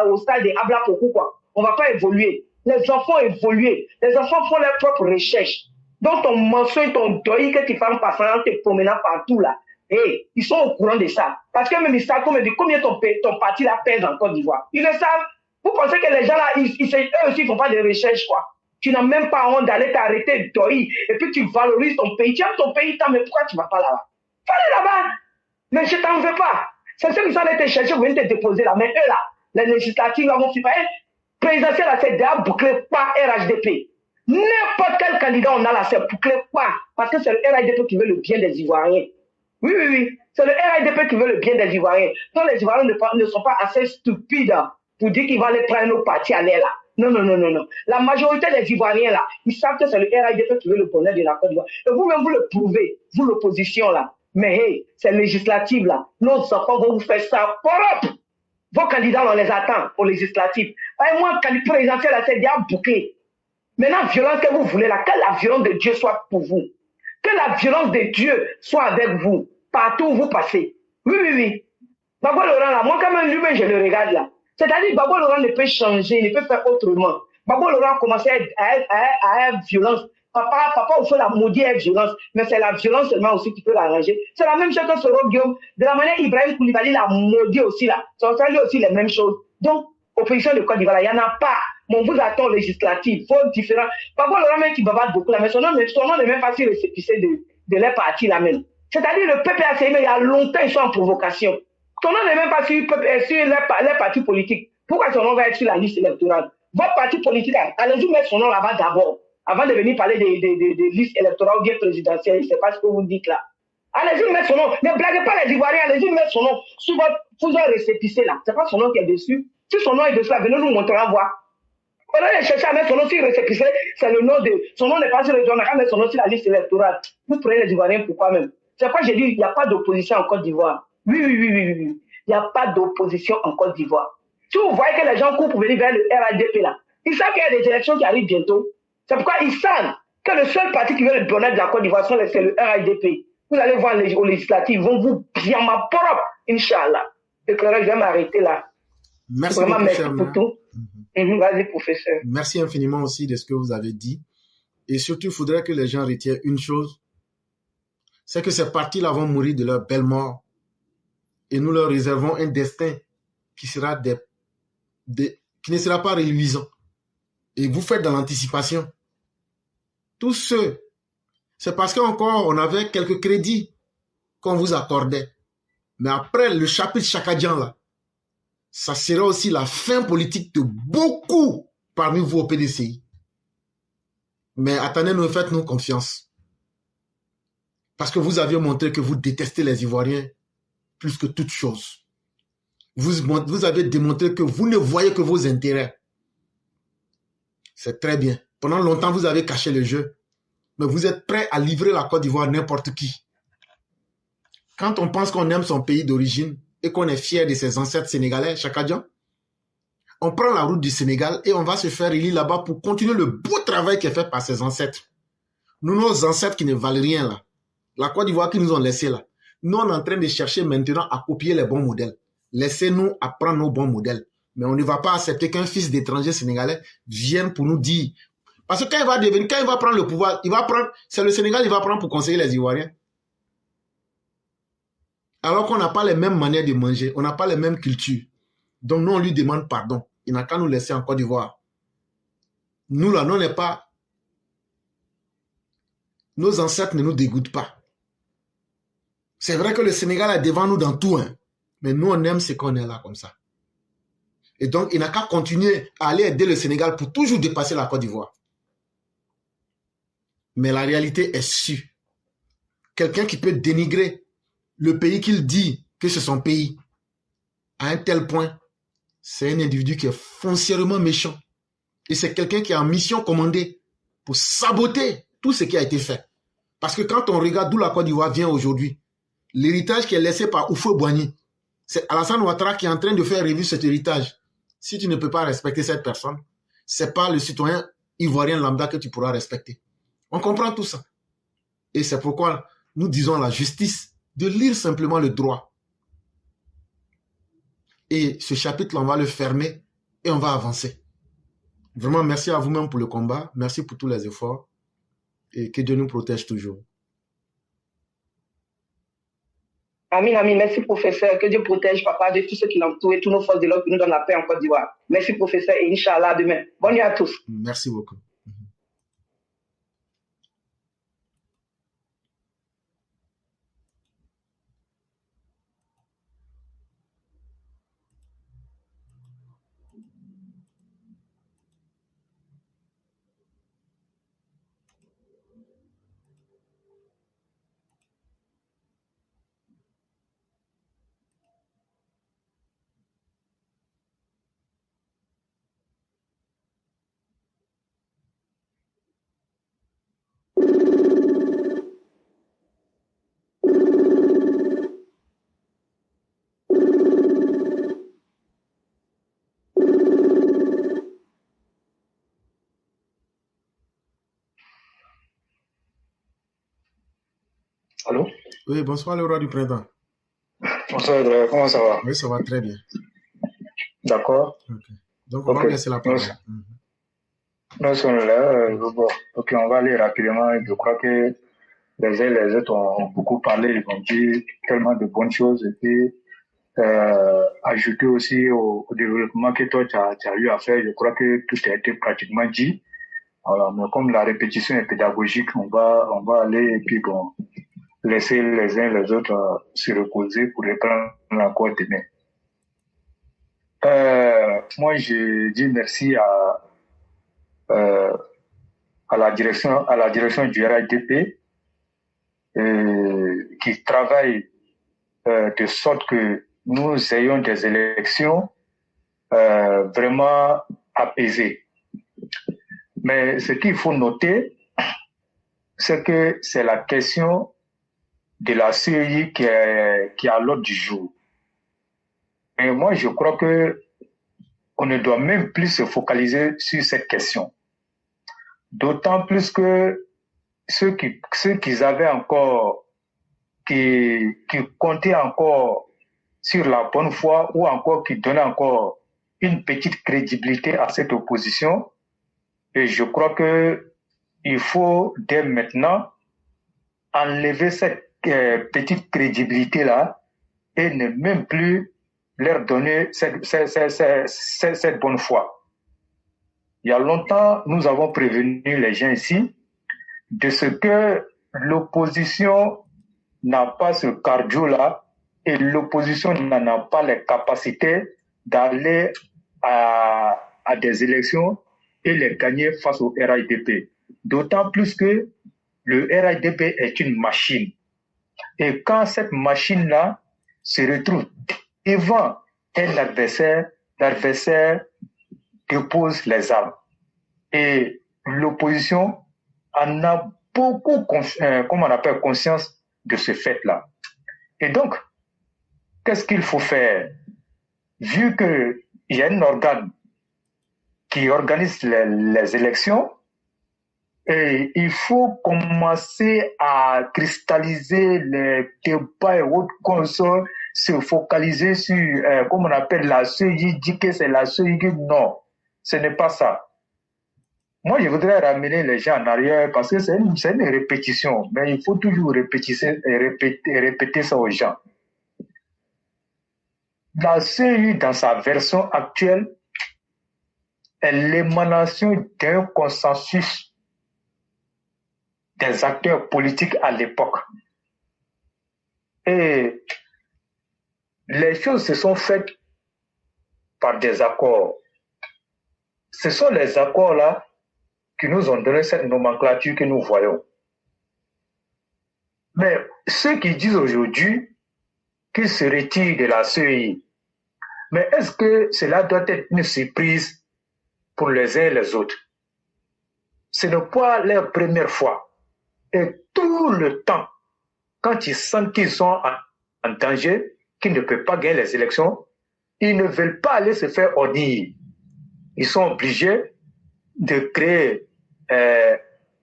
au stade des Abla Poko quoi. On va pas évoluer. Les enfants évoluent. Les enfants font leurs propres recherches. Donc ton mensonge, ton deuil que tu fais en passant, en te promenant partout là. Et ils sont au courant de ça. Parce que même ils savent combien ton parti là pèse en Côte d'Ivoire. Ils le savent. Vous pensez que les gens là, eux aussi ils font pas de recherches quoi. Tu n'as même pas honte d'aller t'arrêter de deuil. Et puis tu valorises ton pays. Tu aimes ton pays tant, mais pourquoi tu vas pas là-bas? Fallait là-bas. Mais je t'en veux pas. C'est ceux qui sont allés te chercher, vous venez te déposer là. Mais eux là, les législatives là vont faire. Présidentielle là, c'est déjà bouclé par RHDP. N'importe quel candidat on a là, c'est bouclé par. Parce que c'est le RHDP qui veut le bien des Ivoiriens. Oui. C'est le RHDP qui veut le bien des Ivoiriens. Donc les Ivoiriens ne sont pas assez stupides pour dire qu'ils vont aller prendre nos partis à l'air là. Non. La majorité des Ivoiriens là, ils savent que c'est le RHDP qui veut le bonheur de la Côte d'Ivoire. Et vous-même, vous le prouvez, vous l'opposition là. Mais hey, c'est législative là. Nos enfants vont vous faire ça propre. Vos candidats, on les attend aux législatives. Et moi, candidat présidentiel là, c'est déjà bouclé. Maintenant, violence que vous voulez là, que la violence de Dieu soit pour vous. Que la violence de Dieu soit avec vous, partout où vous passez. Oui. Gbagbo Laurent là, moi quand même lui-même je le regarde là. C'est-à-dire que Gbagbo Laurent ne peut changer, il ne peut faire autrement. Gbagbo Laurent a commencé à être violence papa au feu la maudit est violence, mais c'est la violence seulement aussi qui peut l'arranger. C'est la même chose que Soro Guillaume. De la manière Ibrahim Koulibaly l'a maudit aussi là. Ça va lui aussi les mêmes choses. Donc, opposition de Côte d'Ivoire, il n'y en a pas. Bon, vous attendez législatif, faut différent. Par contre, Laurent même qui bavarde beaucoup là, mais son nom n'est même pas si récépissé de leur parti là même. C'est-à-dire le PPACI, mais il y a longtemps, ils sont en provocation. Son nom n'est même pas sur leur parti politique. Pourquoi son nom va être sur la liste électorale? Votre parti politique, allez-y mettre son nom là-bas d'abord, avant de venir parler des listes électorales ou bien présidentielles. Je ne sais pas ce que vous dites là. Allez-y mettre son nom. Ne blaguez pas les Ivoiriens, allez-y mettre son nom sur votre récépissé là. Ce n'est pas son nom qui est dessus. Si son nom est dessus, venez nous montrer à voir. On va chercher à mettre son nom sur le récépissé, c'est le nom de. Son nom n'est pas sur le dossier, on a mettre son nom sur la liste électorale. Vous prenez les Ivoiriens, pourquoi même? C'est pourquoi j'ai dit il n'y a pas d'opposition en Côte d'Ivoire. Oui. Il n'y a pas d'opposition en Côte d'Ivoire. Si vous voyez que les gens courent pour venir vers le RADP là, ils savent qu'il y a des élections qui arrivent bientôt. C'est pourquoi ils savent que le seul parti qui veut le bonheur de la Côte d'Ivoire, c'est le RADP. Vous allez voir aux législatives, ils vont vous bien ma propre, Inch'Allah. Je vais m'arrêter là. Merci vraiment, beaucoup, merci cher pour tout. Vas-y, professeur. Merci infiniment aussi de ce que vous avez dit. Et surtout, il faudrait que les gens retiennent une chose, c'est que ces partis-là vont mourir de leur belle mort. Et nous leur réservons un destin qui sera qui ne sera pas réluisant. Et vous faites dans l'anticipation. Tous ceux, c'est parce qu'encore on avait quelques crédits qu'on vous accordait. Mais après le chapitre Chakadjan là, ça sera aussi la fin politique de beaucoup parmi vous au PDCI. Mais attendez-nous, faites-nous confiance. Parce que vous aviez montré que vous détestez les Ivoiriens plus que toute chose. Vous avez démontré que vous ne voyez que vos intérêts. C'est très bien. Pendant longtemps, vous avez caché le jeu. Mais vous êtes prêts à livrer la Côte d'Ivoire à n'importe qui. Quand on pense qu'on aime son pays d'origine et qu'on est fier de ses ancêtres sénégalais, Chakadjan, on prend la route du Sénégal et on va se faire élire là-bas pour continuer le beau travail qui est fait par ses ancêtres. Nous, nos ancêtres qui ne valent rien là, la Côte d'Ivoire qui nous ont laissé là, nous, on est en train de chercher maintenant à copier les bons modèles. Laissez-nous apprendre nos bons modèles. Mais on ne va pas accepter qu'un fils d'étranger sénégalais vienne pour nous dire. Parce que quand il va prendre le pouvoir, c'est le Sénégal qu'il va prendre pour conseiller les Ivoiriens. Alors qu'on n'a pas les mêmes manières de manger, on n'a pas les mêmes cultures. Donc nous, on lui demande pardon. Il n'a qu'à nous laisser en Côte d'Ivoire. Nous, là, non, n'est pas. Nos ancêtres ne nous dégoûtent pas. C'est vrai que le Sénégal est devant nous dans tout, hein. Mais nous, on aime ce qu'on est là comme ça. Et donc, il n'a qu'à continuer à aller aider le Sénégal pour toujours dépasser la Côte d'Ivoire. Mais la réalité est sûre. Quelqu'un qui peut dénigrer le pays qu'il dit que c'est son pays à un tel point, c'est un individu qui est foncièrement méchant. Et c'est quelqu'un qui est en mission commandée pour saboter tout ce qui a été fait. Parce que quand on regarde d'où la Côte d'Ivoire vient aujourd'hui, l'héritage qui est laissé par Houphouët-Boigny, c'est Alassane Ouattara qui est en train de faire revivre cet héritage. Si tu ne peux pas respecter cette personne, c'est pas le citoyen ivoirien lambda que tu pourras respecter. On comprend tout ça. Et c'est pourquoi nous disons à la justice de lire simplement le droit. Et ce chapitre-là, on va le fermer et on va avancer. Vraiment, merci à vous-même pour le combat. Merci pour tous les efforts. Et que Dieu nous protège toujours. Amin, amin. Merci, professeur. Que Dieu protège papa de tous ceux qui l'entourent et tous nos forces de l'ordre qui nous donnent la paix en Côte d'Ivoire. Merci, professeur. Et Inch'Allah, à demain. Bonne nuit à tous. Merci beaucoup. Allô? Oui, bonsoir le roi du printemps. Bonsoir, Edouard. Comment ça va? Oui, ça va très bien. D'accord. Okay. Donc, on va laisser la parole. Nous sommes là. Bon, ok, on va aller rapidement. Je crois que les uns et les autres ont beaucoup parlé, ils ont dit tellement de bonnes choses. Et puis, ajouter aussi au développement que toi, tu as eu à faire, je crois que tout a été pratiquement dit. Voilà, mais comme la répétition est pédagogique, on va aller et puis bon, laisser les uns et les autres se reposer pour reprendre encore demain. Moi, je dis merci à la direction du RAIDP qui travaille de sorte que nous ayons des élections vraiment apaisées. Mais ce qu'il faut noter, c'est que c'est la question de la CEI qui est à l'ordre du jour. Et moi, je crois que on ne doit même plus se focaliser sur cette question. D'autant plus que ceux qui avaient encore, qui comptaient encore sur la bonne foi ou encore qui donnaient encore une petite crédibilité à cette opposition, et je crois que il faut dès maintenant enlever cette petite crédibilité-là et ne même plus leur donner cette bonne foi. Il y a longtemps, nous avons prévenu les gens ici de ce que l'opposition n'a pas ce cardio-là et l'opposition n'en a pas les capacités d'aller à des élections et les gagner face au RAIDP. D'autant plus que le RAIDP est une machine. Et quand cette machine-là se retrouve devant un adversaire, l'adversaire dépose les armes. Et l'opposition en a beaucoup conscience de ce fait-là. Et donc, qu'est-ce qu'il faut faire? Vu qu'il y a un organe qui organise les élections, et il faut commencer à cristalliser les débats et autres consoles, se focaliser sur, comme on appelle la CEI, dit que c'est la CEI. Non, ce n'est pas ça. Moi, je voudrais ramener les gens en arrière parce que c'est une répétition, mais il faut toujours répéter ça aux gens. La CEI, dans sa version actuelle, est l'émanation d'un consensus des acteurs politiques à l'époque. Et les choses se sont faites par des accords. Ce sont les accords-là qui nous ont donné cette nomenclature que nous voyons. Mais ceux qui disent aujourd'hui qu'ils se retirent de la CEI, mais est-ce que cela doit être une surprise pour les uns et les autres? Ce n'est pas leur première fois. Et tout le temps, quand ils sentent qu'ils sont en danger, qu'ils ne peuvent pas gagner les élections, ils ne veulent pas aller se faire ordonner. Ils sont obligés de créer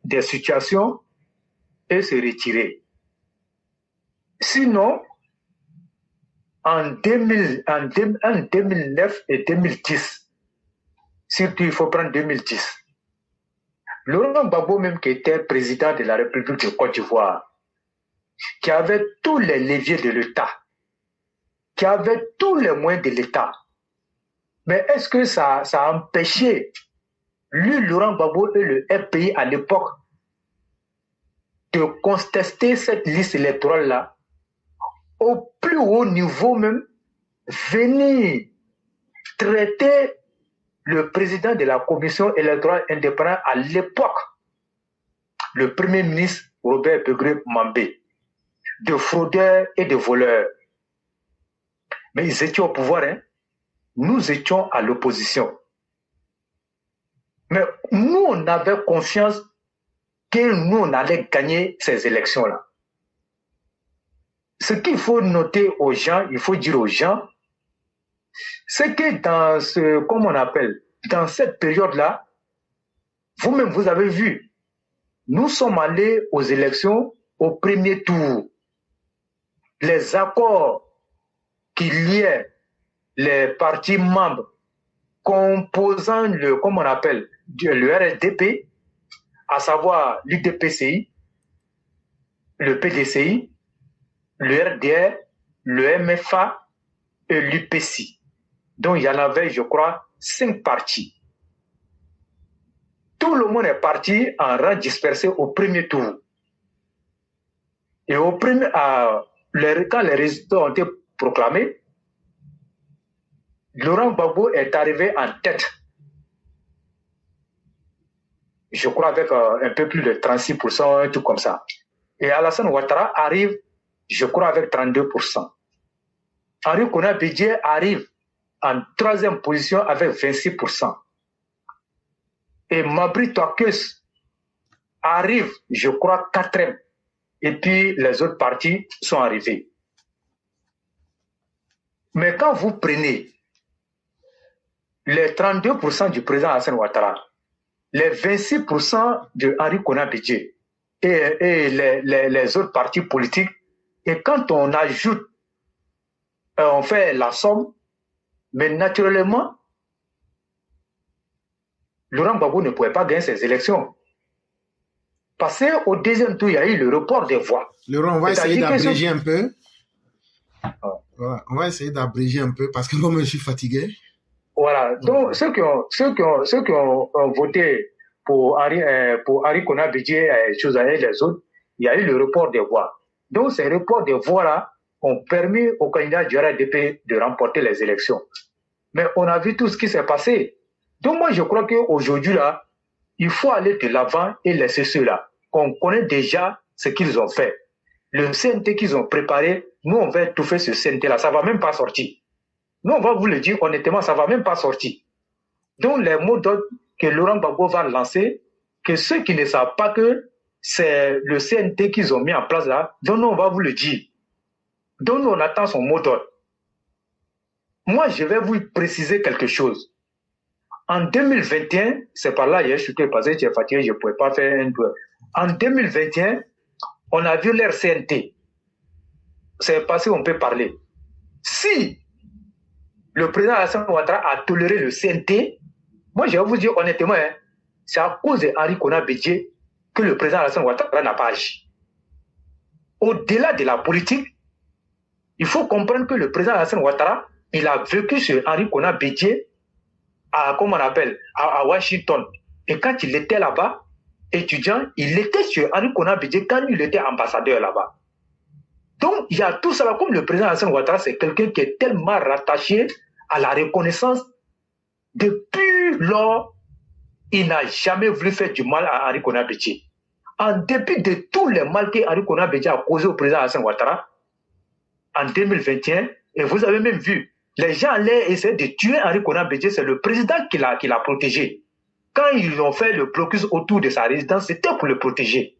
des situations et se retirer. Sinon, en 2009 et 2010, surtout il faut prendre 2010, Laurent Gbagbo même qui était président de la République de Côte d'Ivoire, qui avait tous les leviers de l'État, qui avait tous les moyens de l'État. Mais est-ce que ça a empêché lui, Laurent Gbagbo et le RPI à l'époque de contester cette liste électorale-là au plus haut niveau même, venir traiter le président de la commission électorale indépendante à l'époque, le premier ministre Robert Begré-Mambé, de fraudeurs et de voleurs. Mais ils étaient au pouvoir, hein? Nous étions à l'opposition. Mais nous, on avait confiance que nous, on allait gagner ces élections-là. Ce qu'il faut noter aux gens, il faut dire aux gens, c'est que dans dans cette période-là, vous-même, vous avez vu, nous sommes allés aux élections au premier tour. Les accords qui liaient les partis membres composant le RSDP, à savoir l'UDPCI, le PDCI, le RDR, le MFA et l'UPCI. Donc il y en avait, je crois, 5 partis. Tout le monde est parti en rang dispersé au premier tour. Et au premier, quand les résultats ont été proclamés, Laurent Gbagbo est arrivé en tête. Je crois avec un peu plus de 36%, un truc comme ça. Et Alassane Ouattara arrive, je crois, avec 32%. Henri Konan Bédié arrive en 3e position avec 26%. Et Mabri Touakeus arrive, je crois, 4e. Et puis les autres partis sont arrivés. Mais quand vous prenez les 32% du président Alassane Ouattara, les 26% de Henri Konan Bédié et les autres partis politiques, et quand on ajoute, on fait la somme, mais naturellement, Laurent Gbagbo ne pouvait pas gagner ces élections. Parce qu'au deuxième tour, il y a eu le report des voix. Laurent, on va essayer d'abréger un peu. Voilà, on va essayer d'abréger un peu parce que moi, je suis fatigué. Voilà. Donc, ceux qui ont voté pour Henri Konan Bédié et les autres, il y a eu le report des voix. Donc, ces reports des voix-là ont permis au candidat du RDP de remporter les élections. Mais on a vu tout ce qui s'est passé. Donc, moi, je crois qu'aujourd'hui, là, il faut aller de l'avant et laisser ceux-là. On connaît déjà ce qu'ils ont fait. Le CNT qu'ils ont préparé, nous, on va étouffer ce CNT-là. Ça ne va même pas sortir. Nous, on va vous le dire honnêtement, ça ne va même pas sortir. Donc, les mots d'ordre que Laurent Gbagbo va lancer, que ceux qui ne savent pas que c'est le CNT qu'ils ont mis en place là, donc nous, on va vous le dire. Donc, nous, on attend son mot d'ordre. Moi, je vais vous préciser quelque chose. En 2021, c'est par là, hier, je suis passé, j'ai fatigué, je ne pouvais pas faire un peu. En 2021, on a vu leur CNT. C'est passé, on peut parler. Si le président Alassane Ouattara a toléré le CNT, moi, je vais vous dire honnêtement, hein, c'est à cause de Henri Konan Bédié que le président Alassane Ouattara n'a pas agi. Au-delà de la politique, il faut comprendre que le président Alassane Ouattara, il a vécu sur Henri Konan Bédié à Washington. Et quand il était là-bas, étudiant, il était sur Henri Konan Bédié quand il était ambassadeur là-bas. Donc, il y a tout ça, comme le président Alassane Ouattara, c'est quelqu'un qui est tellement rattaché à la reconnaissance. Depuis lors, il n'a jamais voulu faire du mal à Henri Konan Bédié. En dépit de tous les mal que Henri Konan Bédié a causé au président Alassane Ouattara, en 2021, et vous avez même vu, les gens allaient essayer de tuer Henri Konan Bédié, c'est le président qui l'a protégé. Quand ils ont fait le blocus autour de sa résidence, c'était pour le protéger.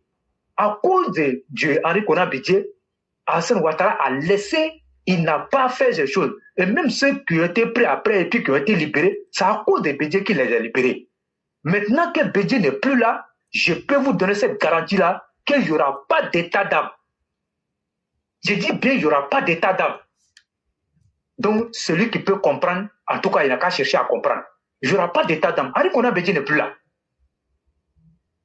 À cause de Henri Konan Bédié, Alassane Ouattara a laissé, il n'a pas fait ces choses. Et même ceux qui ont été pris après et puis qui ont été libérés, c'est à cause de Bédié qu'il les a libérés. Maintenant que Bédié n'est plus là, je peux vous donner cette garantie-là qu'il n'y aura pas d'état d'âme. Je dis bien, il n'y aura pas d'état d'âme. Donc, celui qui peut comprendre, en tout cas, il n'a qu'à chercher à comprendre. Il n'y aura pas d'état d'âme. Henri Konan Bédié n'est plus là.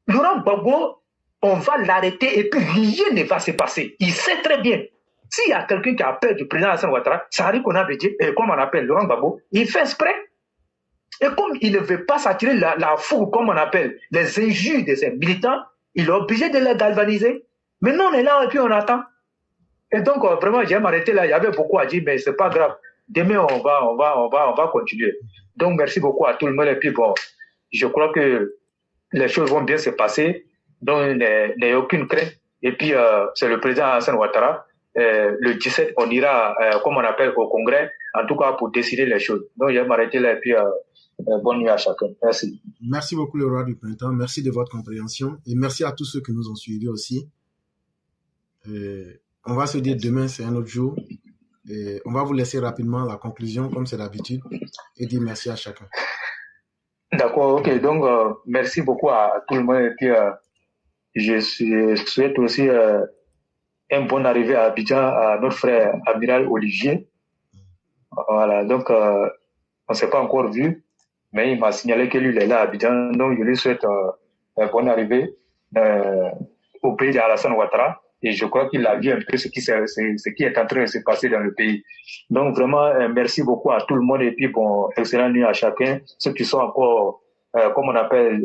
Laurent Gbagbo, on va l'arrêter et puis rien ne va se passer. Il sait très bien. S'il y a quelqu'un qui a peur du président Alassane Ouattara, c'est Henri Konan Bédié, et comme on appelle Laurent Gbagbo, il fait exprès. Et comme il ne veut pas s'attirer la foule, comme on appelle, les injures de ses militants, il est obligé de les galvaniser. Maintenant, on est là et puis on attend. Et donc, vraiment, j'aime m'arrêter là. Il y avait beaucoup à dire, mais c'est pas grave. Demain, on va continuer. Donc, merci beaucoup à tout le monde. Et puis, bon, je crois que les choses vont bien se passer. Donc, il n'y a aucune crainte. Et puis, c'est le président Alassane Ouattara. Le 17, on ira, comme on appelle, au Congrès, en tout cas pour décider les choses. Donc, je vais m'arrêter là et puis bonne nuit à chacun. Merci. Merci beaucoup, le roi du printemps. Merci de votre compréhension et merci à tous ceux qui nous ont suivis aussi. On va se dire demain, c'est un autre jour. Et on va vous laisser rapidement la conclusion, comme c'est d'habitude, et dire merci à chacun. D'accord, ok. Donc, merci beaucoup à tout le monde et puis je souhaite aussi un bon arrivée à Abidjan à notre frère Amiral Olivier. Voilà, donc on ne s'est pas encore vu. Mais il m'a signalé que lui, il est là à Abidjan. Donc, je lui souhaite bonne arrivée au pays d'Alassane Ouattara. Et je crois qu'il a vu un peu ce qui est en train de se passer dans le pays. Donc, vraiment, merci beaucoup à tout le monde. Et puis, bon, excellente nuit à chacun. Ceux qui sont encore, comme on appelle,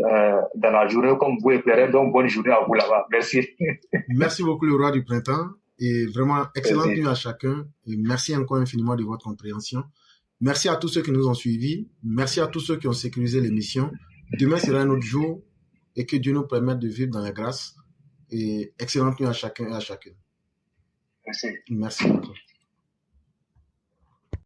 dans la journée, comme vous éclairez. Donc, bonne journée à vous là-bas. Merci. Merci beaucoup, le roi du printemps. Et vraiment, excellente nuit à chacun. Et merci encore infiniment de votre compréhension. Merci à tous ceux qui nous ont suivis. Merci à tous ceux qui ont sécurisé l'émission. Demain sera un autre jour et que Dieu nous permette de vivre dans la grâce. Et excellente nuit à chacun et à chacune. Merci. Merci beaucoup.